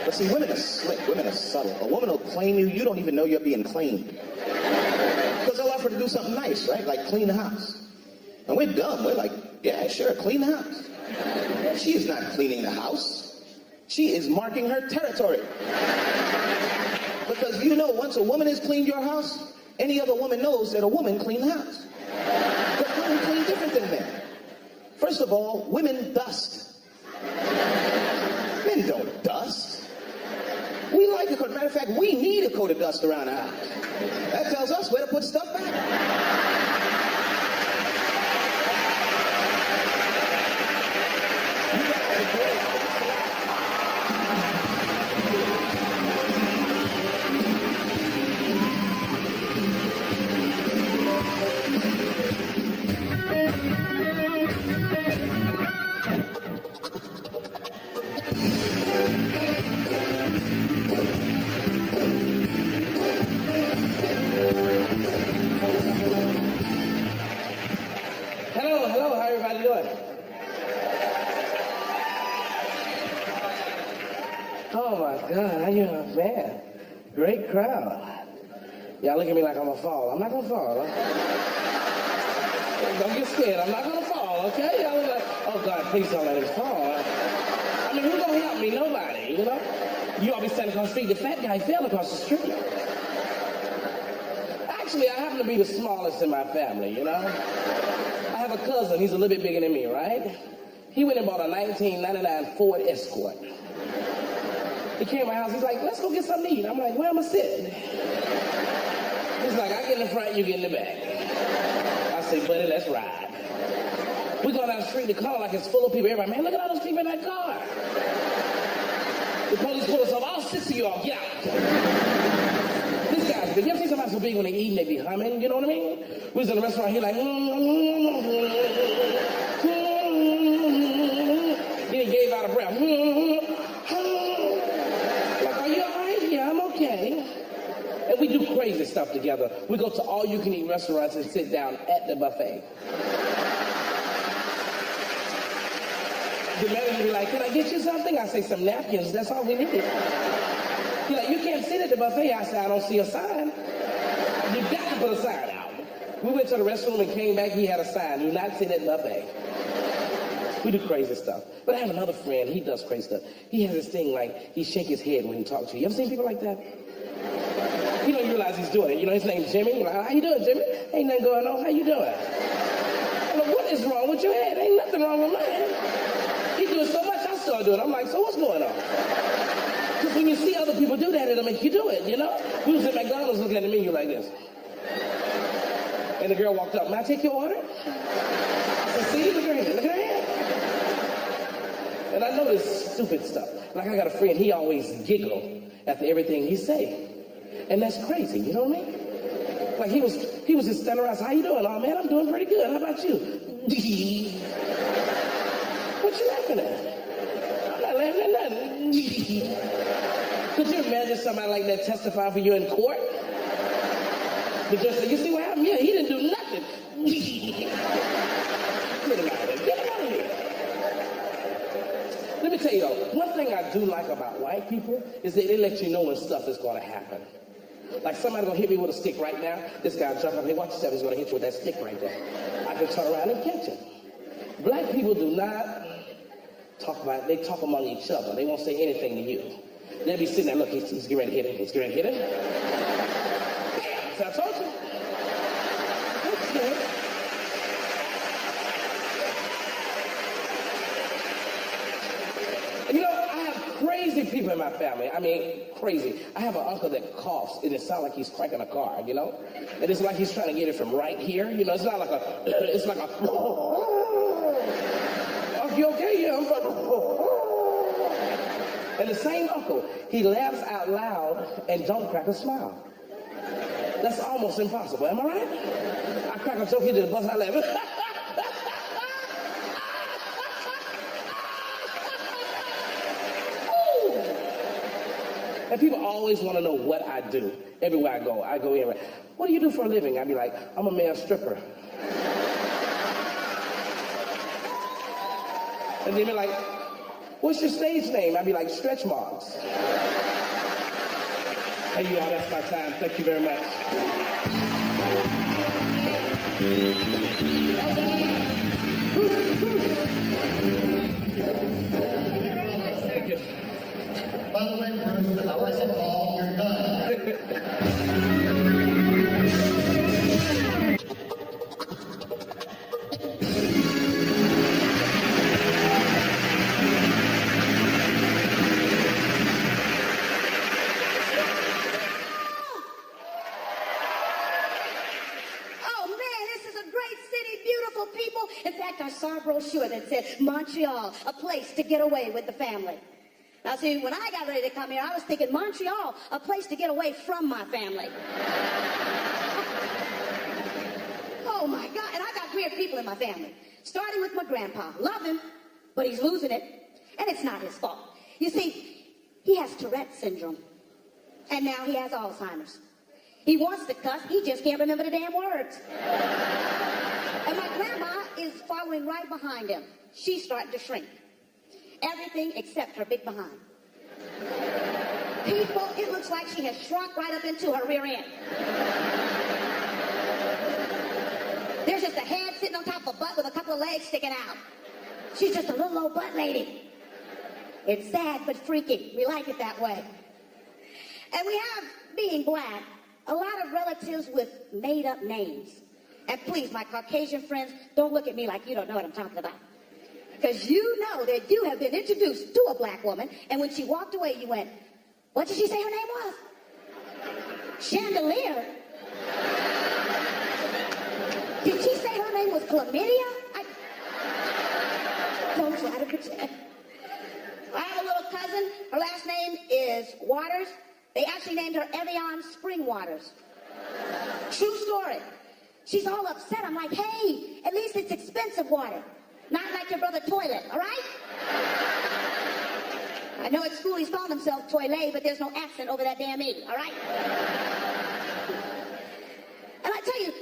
[SPEAKER 2] But see, women are slick. Women are subtle. A woman will claim you. You don't even know you're being claimed. Because they'll offer to do something nice, right? Like clean the house. And we're dumb. We're like, yeah, sure, clean the house. She is not cleaning the house. She is marking her territory. Because once a woman has cleaned your house, any other woman knows that a woman cleaned the house. But women clean different than men. First of all, women dust. Men don't dust. We like a coat. Matter of fact, we need a coat of dust around the house. That tells us where to put stuff back.
[SPEAKER 5] Hello, how everybody doing? Oh my God, man, great crowd. Y'all look at me like I'm gonna fall. I'm not gonna fall. Huh? Don't get scared, I'm not gonna fall, okay? Y'all look like, oh God, please don't let him fall. I mean, who's gonna help me? Nobody, You all be standing across the street. The fat guy fell across the street. Actually, I happen to be the smallest in my family, I have a cousin, he's a little bit bigger than me, right? He went and bought a 1999 Ford Escort. He came to my house, he's like, let's go get something to eat. I'm like, where am I sitting? He's like, I get in the front, you get in the back. I say, buddy, let's ride. We go down the street, the car like it's full of people. Everybody, man, look at all those people in that car. The police pull us up, all 6 of y'all, get out. This guy's big. You ever see somebody so big when they eat and they be humming, you know what I mean? We was in the restaurant, he like, Then he gave out a breath. Like, are you all right? Yeah, I'm okay. And we do crazy stuff together. We go to all-you-can-eat restaurants and sit down at the buffet. The manager be like, can I get you something? I say, some napkins, that's all we need. He's like, you can't sit at the buffet. I say, I don't see a sign. You got to put a sign out. We went to the restroom and came back, he had a sign, do not sit at the buffet. We do crazy stuff. But I have another friend, he does crazy stuff. He has this thing like, he shake his head when he talks to you. You ever seen people like that?
[SPEAKER 8] You know, you realize he's doing it. You know, his name's Jimmy. You're like, how you doing, Jimmy? Ain't nothing going on. How you doing? I'm like, what is wrong with your head? Ain't nothing wrong with mine. He's doing so much, I started doing it. I'm like, so what's going on? Because when you see other people do that, it'll make you do it, you know? We was at McDonald's looking at the menu like this. And the girl walked up, may I take your order? I said, see, look at her hand, look at her hand. And I know this stupid stuff. Like I got a friend, he always giggle after everything he say. And that's crazy, you know what I mean? Like he was just standing around, so how you doing? Oh man, I'm doing pretty good. How about you? What you laughing at? I'm not laughing at nothing. Could you imagine somebody like that testifying for you in court? The judge said, you see what happened? Yeah, he didn't do nothing. Get him out of here. Get him out of here. Let me tell you though, one thing I do like about white people is that they let you know when stuff is going to happen. Like somebody gonna hit me with a stick right now. This guy jump up, hey, watch yourself, he's gonna hit you with that stick right there. I can turn around and catch him. Black people do not talk about it. They talk among each other. They won't say anything to you. They'll be sitting there, look, he's getting ready to hit him. He's getting ready to hit him. Bam! So I told you. You know, I have crazy people in my family. I mean, crazy. I have an uncle that coughs, and it sounds like he's cranking a car, you know? And it's like he's trying to get it from right here. You know, it's not like a, it's like a, are you okay? Yeah, I'm fine. And the same uncle, he laughs out loud and don't crack a smile. That's almost impossible, am I right? I crack a joke, he just bust out laughing. And people always want to know what I do. Everywhere I go in. What do you do for a living? I'd be like, I'm a male stripper. And they'd be like, what's your stage name? I'd be like, Stretch Marks. Hey, y'all, that's my time. Thank you very much. Thank you.
[SPEAKER 9] By the way, Bruce, I wasn't all you're done.
[SPEAKER 6] I saw a brochure that said Montreal, a place to get away with the family. Now see, when I got ready to come here, I was thinking Montreal, a place to get away from my family. Oh my God, and I got weird people in my family. Starting with my grandpa. Love him, but he's losing it. And it's not his fault. You see, he has Tourette's syndrome. And now he has Alzheimer's. He wants to cuss, he just can't remember the damn words. And my grandma is following right behind him. She's starting to shrink. Everything except her big behind. People, it looks like she has shrunk right up into her rear end. There's just a head sitting on top of a butt with a couple of legs sticking out. She's just a little old butt lady. It's sad but freaky. We like it that way. And we have, being black, a lot of relatives with made-up names. And please, my Caucasian friends, don't look at me like you don't know what I'm talking about. Because you know that you have been introduced to a black woman, and when she walked away, you went, what did she say her name was? Chandelier? Did she say her name was Chlamydia? Don't try to pretend. I have a little cousin. Her last name is Waters. They actually named her Evian Spring Waters. True story. She's all upset. I'm like, hey, at least it's expensive water. Not like your brother Toilet, all right? I know at school he's called himself Toilet, but there's no accent over that damn E, all right? And I tell you,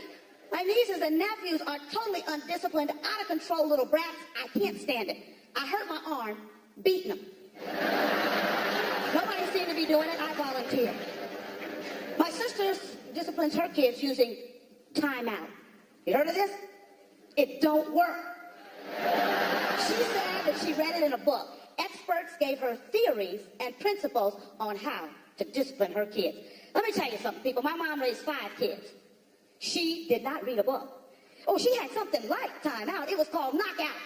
[SPEAKER 6] my nieces and nephews are totally undisciplined, out of control little brats. I can't stand it. I hurt my arm beating them. Nobody seemed to be doing it. I volunteer. My sister disciplines her kids using timeout. You heard of this? It don't work. She said that she read it in a book. Experts gave her theories and principles on how to discipline her kids. Let me tell you something, people. My mom raised 5 kids. She did not read a book. Oh, she had something like Time Out. It was called Knockout.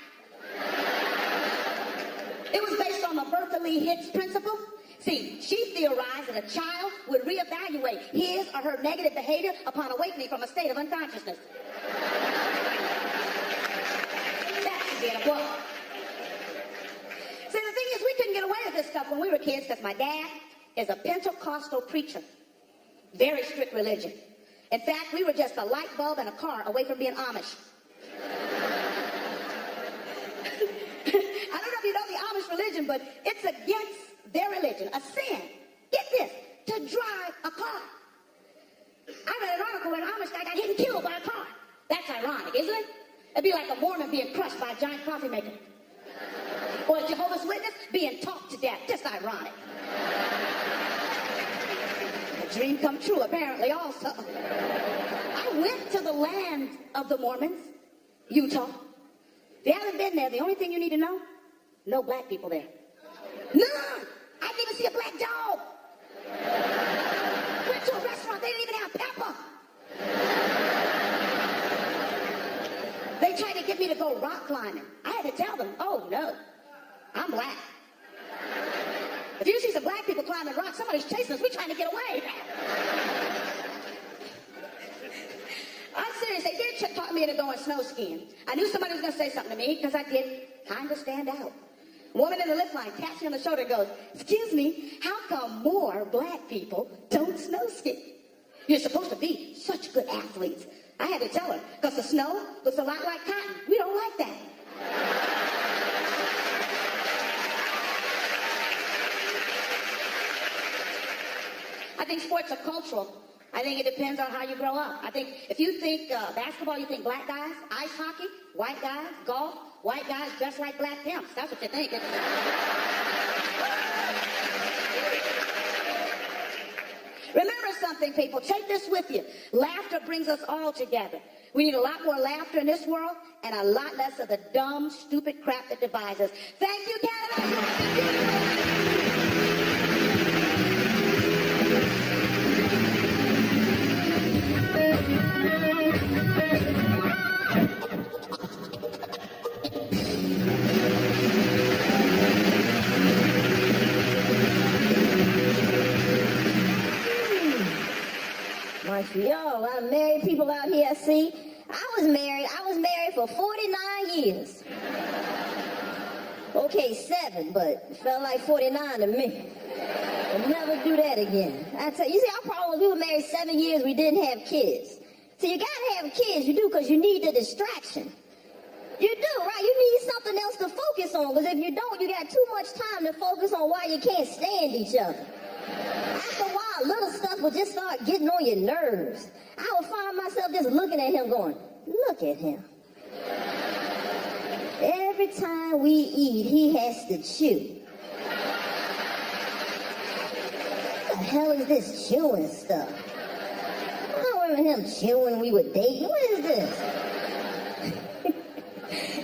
[SPEAKER 6] It was based on the Berkeley Hicks principle. See, she theorized that a child would reevaluate his or her negative behavior upon awakening from a state of unconsciousness. That should be in a book. See, the thing is, we couldn't get away with this stuff when we were kids because my dad is a Pentecostal preacher. Very strict religion. In fact, we were just a light bulb and a car away from being Amish. I don't know if you know the Amish religion, but it's against their religion, a sin. Get this, to drive a car. I read an article where an Amish guy got hit and killed by a car. That's ironic, isn't it? It'd be like a Mormon being crushed by a giant coffee maker. Or a Jehovah's Witness being talked to death. Just ironic. A dream come true, apparently, also. I went to the land of the Mormons, Utah. If you haven't been there, the only thing you need to know, no black people there. None! I didn't even see a black dog. Went to a restaurant, they didn't even have pepper. They tried to get me to go rock climbing. I had to tell them, oh no, I'm black. If you see some black people climbing rocks, somebody's chasing us, we're trying to get away. I'm serious, they did talk me into going snow skiing. I knew somebody was going to say something to me because I did kind of stand out. A woman in the lift line taps me on the shoulder and goes, excuse me, how come more black people don't snow ski? You're supposed to be such good athletes. I had to tell her, because the snow looks a lot like cotton. We don't like that. I think sports are cultural. I think it depends on how you grow up. I think if you think basketball, you think black guys. Ice hockey, white guys. Golf, white guys dressed like black pimps. That's what you think. Remember something, people. Take this with you. Laughter brings us all together. We need a lot more laughter in this world and a lot less of the dumb, stupid crap that divides us. Thank you, Canada. Yo, I'm married people out here, see? I was married for 49 years. Okay, 7, but it felt like 49 to me. I'll never do that again. I tell you, see, our problem was we were married 7 years, we didn't have kids. See, you gotta have kids, you do, because you need the distraction. You do, right? You need something else to focus on, because if you don't, you got too much time to focus on why you can't stand each other. After a while, little stuff would just start getting on your nerves. I would find myself just looking at him going, look at him. Every time we eat, he has to chew. What the hell is this chewing stuff? I don't remember him chewing when we were dating. What is this?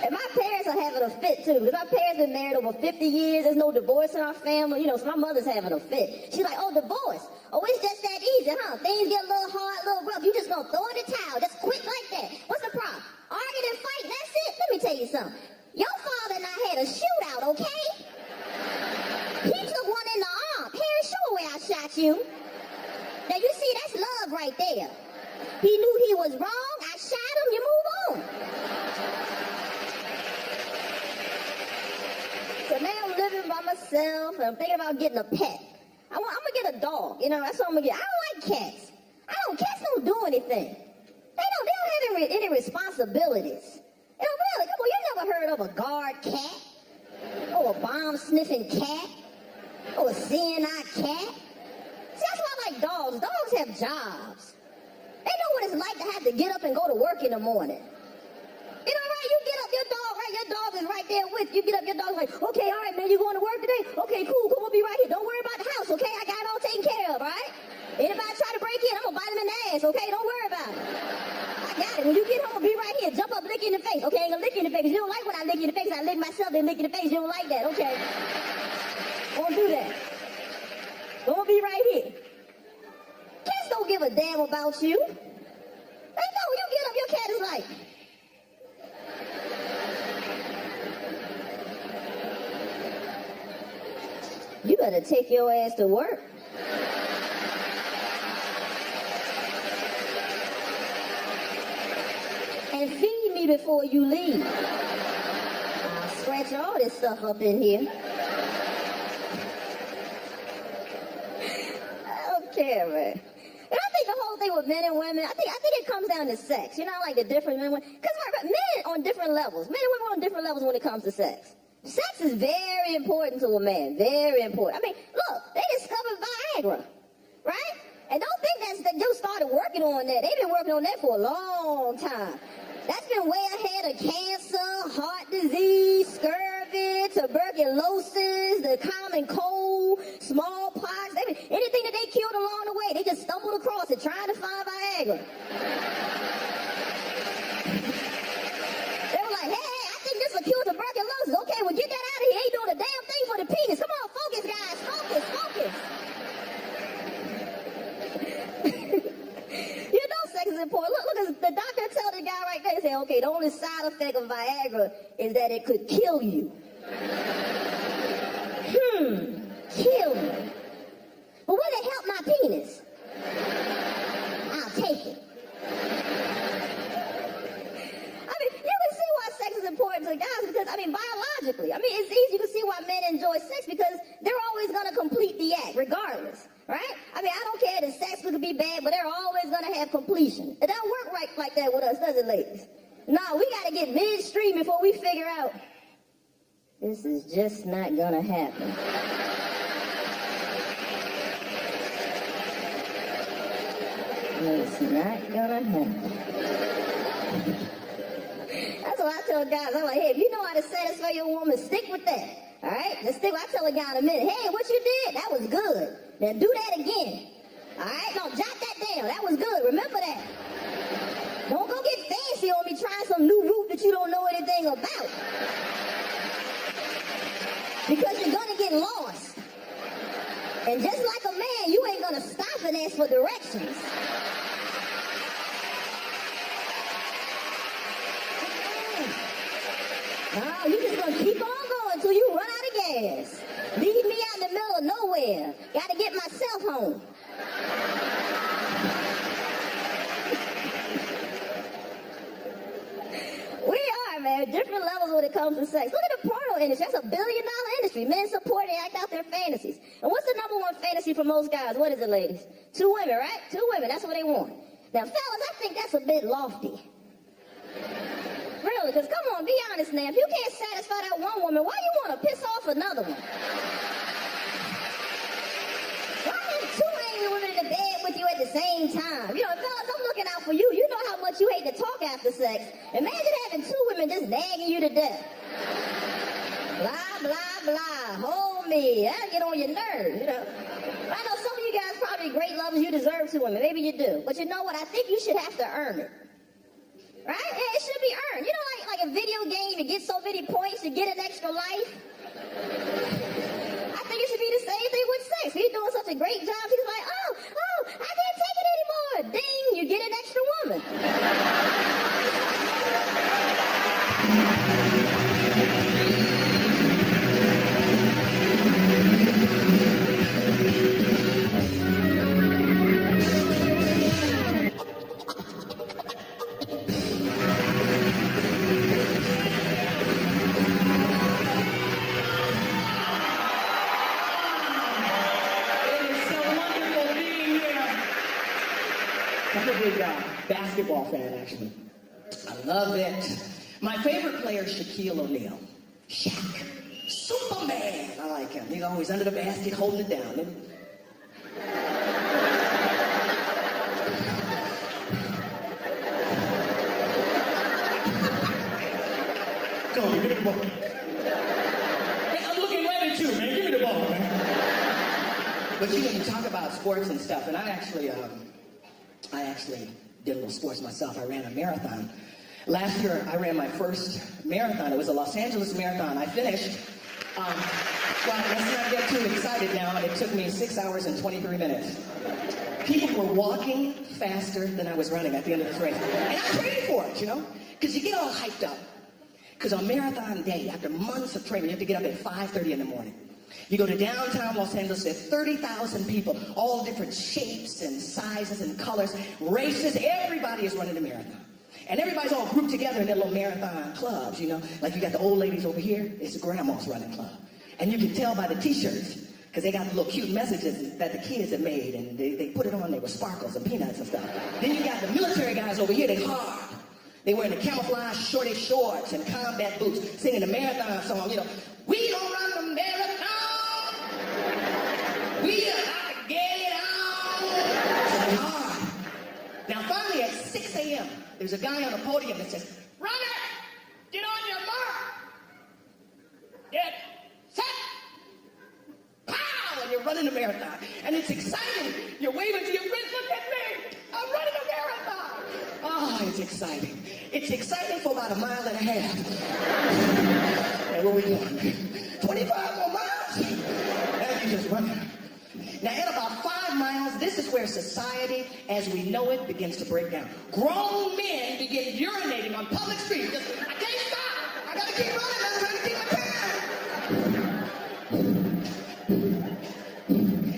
[SPEAKER 6] And my parents are having a fit too, because my parents been married over 50 years. There's no divorce in our family, you know, so my mother's having a fit. She's like, oh, divorce. Oh, it's just that easy, huh? Things get a little hard, a little rough. You just gonna throw in the towel, just quit like that. What's the problem? Arguing and fighting, that's it? Let me tell you something. Your father and I had a shootout, okay? He took one in the arm. Harry, show where I shot you. Now, you see, that's love right there. He knew he was wrong. I shot him. You move on. So now I'm living by myself, and I'm thinking about getting a pet. I'm gonna get a dog. You know, that's what I'm gonna get. I don't like cats. Cats don't do anything. They don't have any responsibilities. You know, really, come on, you never heard of a guard cat? Or a bomb-sniffing cat? Or a CNI cat? See, that's why I like dogs. Dogs have jobs. They know what it's like to have to get up and go to work in the morning. You know, right? You get up, your dog is right there with you. Get up, your dog's like, okay, all right, man, you going to work today? Okay, cool, we'll be right here. Don't worry about the house, okay? I got it all taken care of, right? Anybody try to break in, I'm gonna bite him in the ass, okay? Don't worry about it. I got it. When you get home, I'll be right here. Jump up, lick you in the face. Okay, I ain't gonna lick you in the face. You don't like when I lick you in the face. I lick myself, then lick you in the face. You don't like that, okay? I won't do that. Gonna be right here. Cats don't give a damn about you. They know you get up, your cat is like. You better take your ass to work. And feed me before you leave. I'll scratch all this stuff up in here. I don't care, man. And I think the whole thing with men and women, I think it comes down to sex. You know, like the different men, because men on different levels. Men and women on different levels when it comes to sex. Sex is very important to a man, very important. I mean, look, they discovered Viagra, right? And don't think that you started working on that. They've been working on that for a long time. That's been way ahead of cancer, heart disease, scurvy, tuberculosis, the common cold, smallpox. Anything that they killed along the way, they just stumbled across it trying to find Viagra. They were like, hey, I think this will cure tuberculosis. Okay, well, get that out of here. Ain't doing a damn thing for the penis. Come on, focus, guys. Focus, focus. You know sex is important. Look, the doctor tell the guy right there, he say, okay, the only side effect of Viagra is that it could kill you. Kill me. But will it help my penis? I'll take it. I mean, you can see why sex is important to guys because, I mean, biologically, I mean, it's easy to see why men enjoy sex because they're always going to complete the act, regardless, right? I mean, I don't care that sex could be bad, but they're always going to have completion. It doesn't work right like that with us, does it, ladies? No, we got to get midstream before we figure out this is just not going to happen. It's not gonna happen. That's what I tell guys. I'm like, hey, if you know how to satisfy your woman, stick with that. All right? Just stick. I tell a guy in a minute, hey, what you did? That was good. Now do that again. All right? Don't jot that down. That was good. Remember that. Don't go get fancy on me trying some new route that you don't know anything about. Because you're gonna get lost. And just like a man, you ain't gonna stop and ask for directions. No, you just gonna keep on going until you run out of gas. Leave me out in the middle of nowhere. Gotta get myself home. We are, man, different levels when it comes to sex. Look at the porno industry. That's $1 billion industry. Men support and act out their fantasies. And what's the #1 fantasy for most guys? What is it, ladies? 2 women, right? 2 women. That's what they want. Now, fellas, I think that's a bit lofty. Really, because come on, be honest now. If you can't satisfy that one woman, why you want to piss off another one? Why have 2 angry women in the bed with you at the same time? You know, fellas, I'm looking out for you. You know how much you hate to talk after sex. Imagine having 2 women just nagging you to death. Blah, blah, blah. Hold me. That'll get on your nerves, you know. I know some of you guys probably great lovers. You deserve 2 women. Maybe you do. But you know what? I think you should have to earn it. Right? It should be earned. You know, like a video game, you get so many points, you get an extra life. I think it should be the same thing with sex. He's doing such a great job. He's like, oh, I can't take it anymore. Ding, you get an extra woman.
[SPEAKER 3] I'm a big basketball fan, actually. I love it. My favorite player is Shaquille O'Neal. Shaq. Superman. I like him. He's always under the basket holding it down. Come on, give me the ball. Hey, I'm looking right at you, man. Give me the ball, man. But you know, you talk about sports and stuff, and I actually did a little sports myself. I ran a marathon. Last year, I ran my first marathon. It was a Los Angeles marathon. I finished
[SPEAKER 10] Well, let's not get too excited now. It took me 6 hours and 23 minutes. People were walking faster than I was running at the end of this race. And I trained for it, you know? Because you get all hyped up. Because on marathon day, after months of training, you have to get up at 5:30 in the morning. You go to downtown Los Angeles, there's 30,000 people, all different shapes and sizes and colors, races, everybody is running a marathon. And everybody's all grouped together in their little marathon clubs, you know? Like you got the old ladies over here, it's the grandma's running club. And you can tell by the t-shirts, because they got the little cute messages that the kids have made, and they put it on there with sparkles and peanuts and stuff. Then you got the military guys over here, they hard. They wearing the camouflage shorty shorts and combat boots, singing the marathon song, you know, we don't run the marathon, we are out to get it on. So hard. Now finally at 6 a.m., there's a guy on the podium that says, runner, get on your mark, get set, pow, and you're running a marathon. And it's exciting. You're waving to your friends, look at me, I'm running a marathon. Oh, it's exciting. It's exciting for about 1.5 miles. And what we doing? 25 more miles? And you just running. Now, in about 5 miles, this is where society, as we know it, begins to break down. Grown men begin urinating on public streets. Just, I can't stop. I gotta keep running. I'm trying to keep my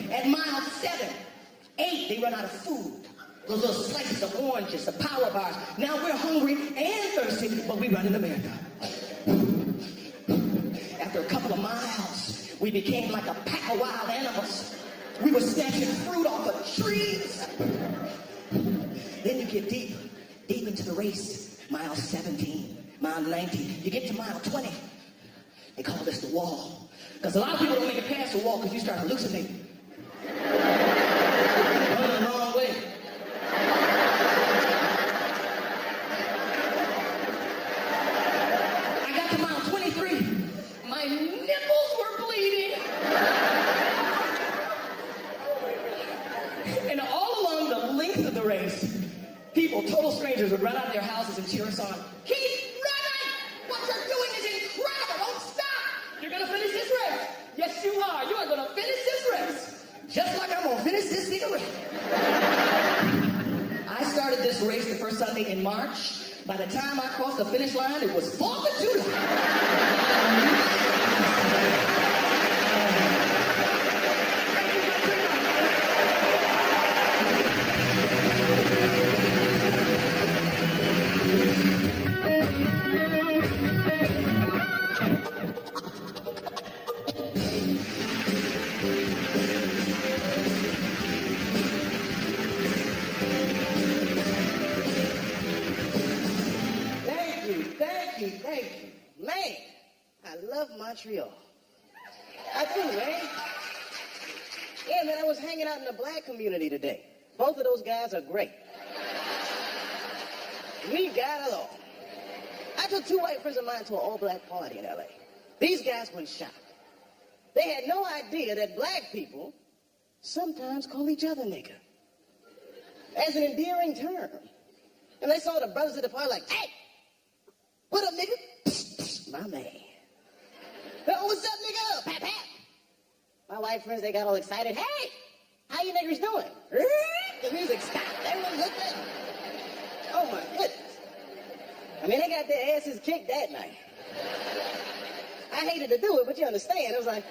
[SPEAKER 10] time. At mile 7, 8, they run out of food. Those little slices of oranges, the power bars. Now we're hungry and thirsty, but we run in the marathon. After a couple of miles, we became like a pack of wild animals. We were snatching fruit off of trees. Then you get deep into the race. Mile 17, mile 19. You get to mile 20. They call this the wall. Because a lot of people don't make it past the wall because you start hallucinating. Running the wrong way. I got to mile 23. My nipples were bleeding. And all along the length of the race, people, total strangers, would run out of their houses and cheer us on. Keep running! What you're doing is incredible! Don't stop! You're gonna finish this race! Yes, you are! You are gonna finish this race! Just like I'm gonna finish this cigarette. I started this race the first Sunday in March. By the time I crossed the finish line, it was 4th of July. Thank you. Man, I love Montreal. I do, man. Yeah, man, I was hanging out in the black community today. Both of those guys are great. We got along. I took 2 white friends of mine to an all-black party in L.A. These guys went shocked. They had no idea that black people sometimes call each other nigger as an endearing term. And they saw the brothers at the party like, hey, what up, nigga? Psst, psst, my man. Oh, what's up, nigga? Pat, pat. My white friends, they got all excited. Hey, how you niggers doing? The music stopped. Everyone looked at me. Oh, my goodness. I mean, they got their asses kicked that night. I hated to do it, but you understand. It was like,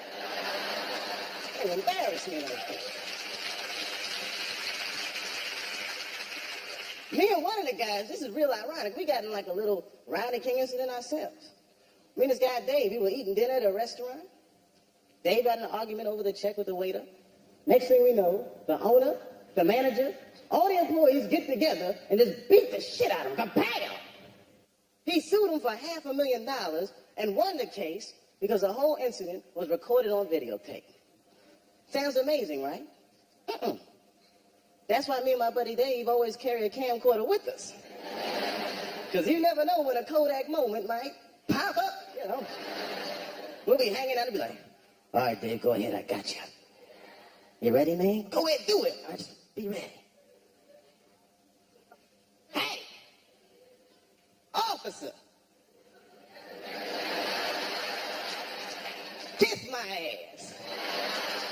[SPEAKER 10] it embarrassed me. Me and one of the guys, this is real ironic, we got in like a little Rodney King incident ourselves. Me and this guy Dave, we were eating dinner at a restaurant. Dave got in an argument over the check with the waiter. Next thing we know, the owner, the manager, all the employees get together and just beat the shit out of him. Kapow! He sued him for $500,000 and won the case because the whole incident was recorded on videotape. Sounds amazing, right? That's why me and my buddy Dave always carry a camcorder with us. Because you never know when a Kodak moment might pop up, you know. We'll be hanging out and be like, all right, Dave, go ahead, I got you. You ready, man? Go ahead, do it. I just be ready. Hey, officer.
[SPEAKER 5] Kiss my ass.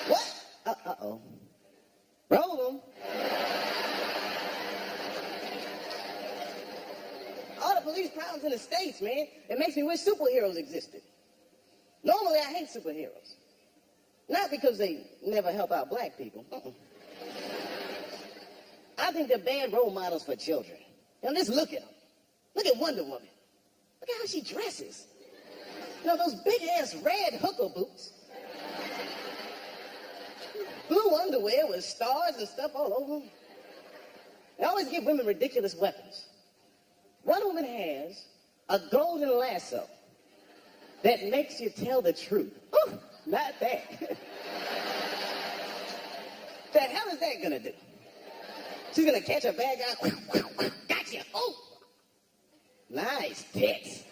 [SPEAKER 1] What? Uh-oh.
[SPEAKER 5] Roll 'em. All the police problems in the States, man. It makes me wish superheroes existed. Normally, I hate superheroes. Not because they never help out black people. I think they're bad role models for children. Now, just look at them. Look at Wonder Woman. Look at how she dresses. You know, those big-ass red hooker boots. Blue underwear with stars and stuff all over them. They always give women ridiculous weapons. One woman has a golden lasso that makes you tell the truth. Ooh, not that. The hell is that gonna do? She's gonna catch a bad guy. Gotcha. Oh, nice tits.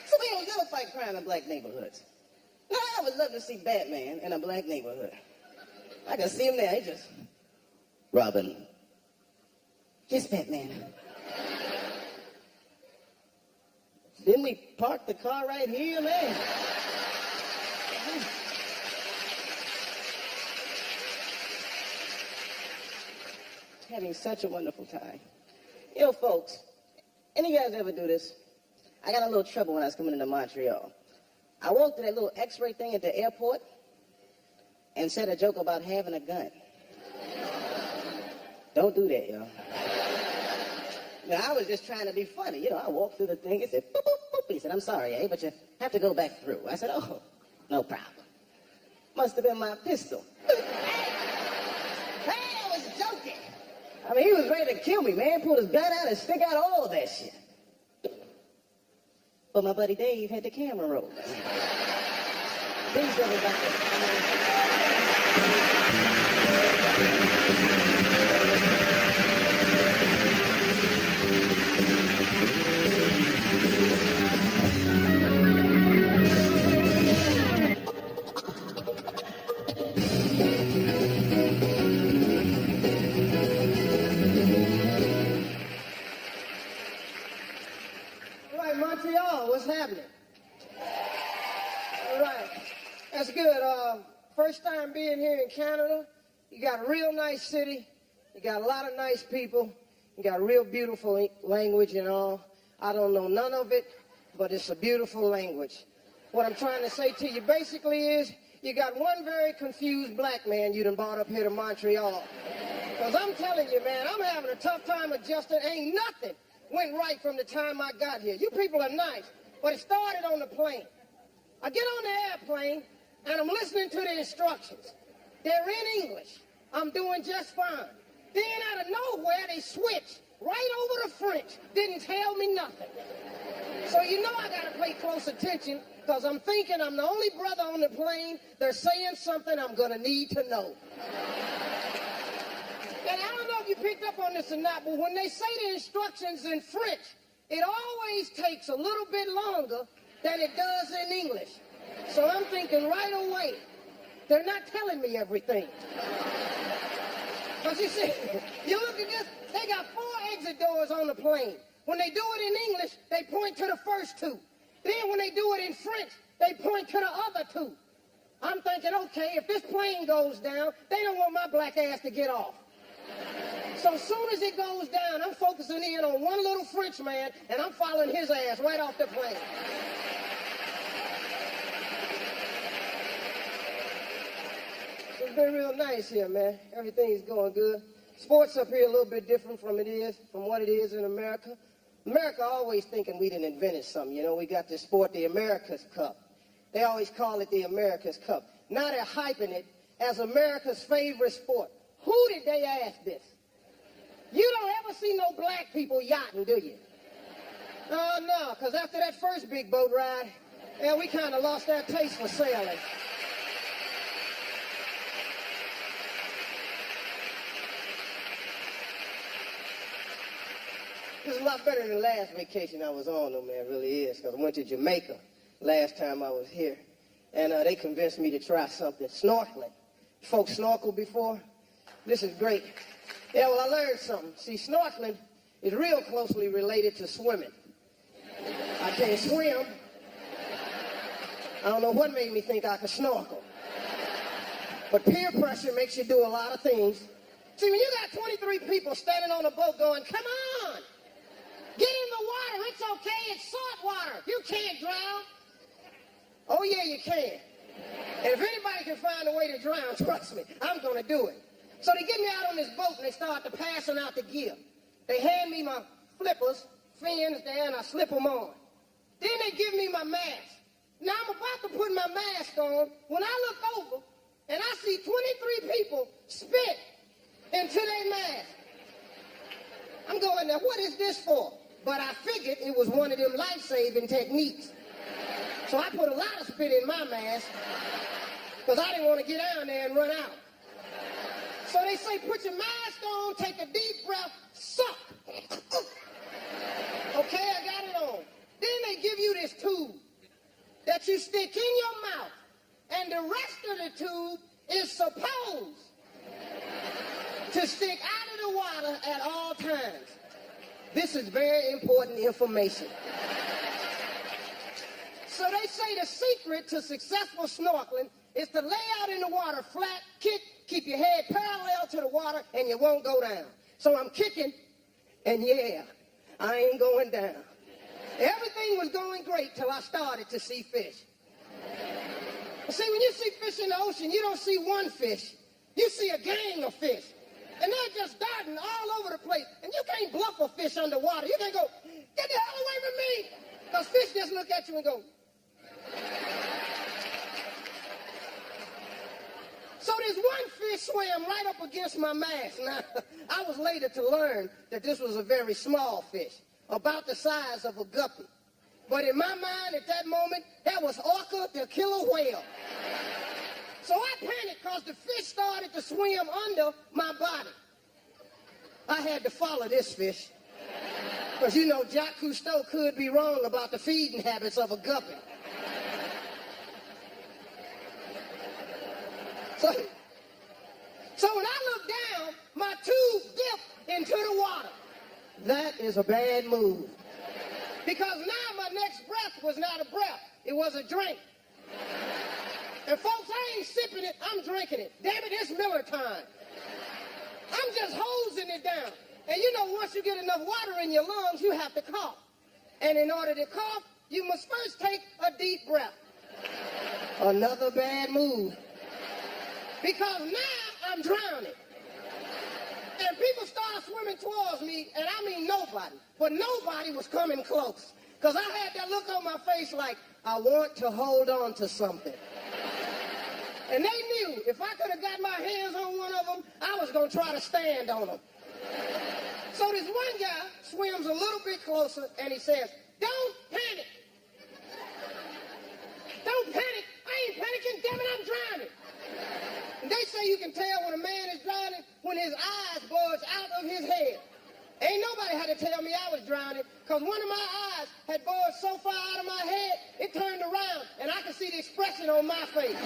[SPEAKER 5] Superheroes never fight crime in black neighborhoods. Now, I would love to see Batman in a black neighborhood. I can see him there. He just,
[SPEAKER 1] Robin.
[SPEAKER 5] kiss Batman. Didn't we park the car right here, man? Having such a wonderful time. You know, folks, any of you guys ever do this? I got a little trouble when I was coming into Montreal. I walked to that little x-ray thing at the airport and said a joke about having a gun. Don't do that, y'all. Now, I was just trying to be funny. You know, I walked through the thing and said, boop, boop, boop. He said, I'm sorry, but you have to go back through. I said, oh, no problem. Must have been my pistol. Hey, I was joking. I mean, he was ready to kill me, man. Pulled his gun out and stick out all of that shit. But my buddy Dave had the camera rolling. Please, everybody.
[SPEAKER 4] Montreal, what's happening? All right, that's good. First time being here in Canada. You got a real nice city. You got a lot of nice people. You got a real beautiful language and all. I don't know none of it, but it's a beautiful language. What I'm trying to say to you basically is you got one very confused black man you done brought up here to Montreal. Because I'm telling you, man, I'm having a tough time adjusting. Ain't nothing went right from the time I got here. You people are nice, but it started on the plane. I get on the airplane, and I'm listening to the instructions. They're in English. I'm doing just fine. Then out of nowhere, they switch right over to French. Didn't tell me nothing. So you know I got to pay close attention, because I'm thinking I'm the only brother on the plane. They're saying something I'm going to need to know. And I don't know if you picked up on this or not, but when they say the instructions in French, it always takes a little bit longer than it does in English. So I'm thinking right away, they're not telling me everything. Because you see, you look at this, they got 4 exit doors on the plane. When they do it in English, they point to the first 2. Then when they do it in French, they point to the other 2. I'm thinking, okay, if this plane goes down, they don't want my black ass to get off. So as soon as it goes down, I'm focusing in on one little French man, and I'm following his ass right off the plane. It's been real nice here, man. Everything's going good. Sports up here a little bit different from what it is in America. America always thinking we done invented something. You know, we got this sport, the America's Cup. They always call it the America's Cup. Now they're hyping it as America's favorite sport. Who did they ask this? You don't ever see no black people yachting, do you? No, because after that first big boat ride, yeah, we kind of lost our taste for sailing. This is a lot better than the last vacation I was on, though, man, it really is, because I went to Jamaica last time I was here, and they convinced me to try something, snorkeling. Folks snorkel before? This is great. Yeah, well, I learned something. See, snorkeling is real closely related to swimming. I can't swim. I don't know what made me think I could snorkel. But peer pressure makes you do a lot of things. See, when you got 23 people standing on a boat going, come on, get in the water, it's okay, it's salt water, you can't drown. Oh yeah, you can. And if anybody can find a way to drown, trust me, I'm gonna do it. So they get me out on this boat and they start to passing out the gear. They hand me my flippers, fins there, and I slip them on. Then they give me my mask. Now I'm about to put my mask on when I look over and I see 23 people spit into their mask. I'm going, now what is this for? But I figured it was one of them life-saving techniques. So I put a lot of spit in my mask because I didn't want to get down there and run out. So they say, put your mask on, take a deep breath, suck. Okay, I got it on. Then they give you this tube that you stick in your mouth, and the rest of the tube is supposed to stick out of the water at all times. This is very important information. So they say the secret to successful snorkeling is to lay out in the water flat, kick, keep your head parallel to the water, and you won't go down. So I'm kicking, and yeah, I ain't going down. Everything was going great till I started to see fish. See, when you see fish in the ocean, you don't see one fish. You see a gang of fish. And they're just darting all over the place. And you can't bluff a fish underwater. You can't go, get the hell away from me. Because fish just look at you and go. So this one fish swam right up against my mask. Now, I was later to learn that this was a very small fish, about the size of a guppy. But in my mind at that moment, that was orca, the killer whale. So I panicked because the fish started to swim under my body. I had to follow this fish. Because, you know, Jacques Cousteau could be wrong about the feeding habits of a guppy. So when I looked down, my tube dipped into the water. That is a bad move. Because now my next breath was not a breath, it was a drink. And folks, I ain't sipping it, I'm drinking it. Damn it, it's Miller time. I'm just hosing it down. And you know, once you get enough water in your lungs, you have to cough. And in order to cough, you must first take a deep breath. Another bad move. Because now I'm drowning. And people start swimming towards me, and I mean nobody. But nobody was coming close. Because I had that look on my face like, I want to hold on to something. And they knew if I could have got my hands on one of them, I was going to try to stand on them. So this one guy swims a little bit closer, and he says, don't panic. Don't panic. I ain't panicking. Damn it, I'm drowning. And they say you can tell when a man is drowning when his eyes bulge out of his head. Ain't nobody had to tell me I was drowning, because one of my eyes had bulged so far out of my head, it turned around, and I could see the expression on my face.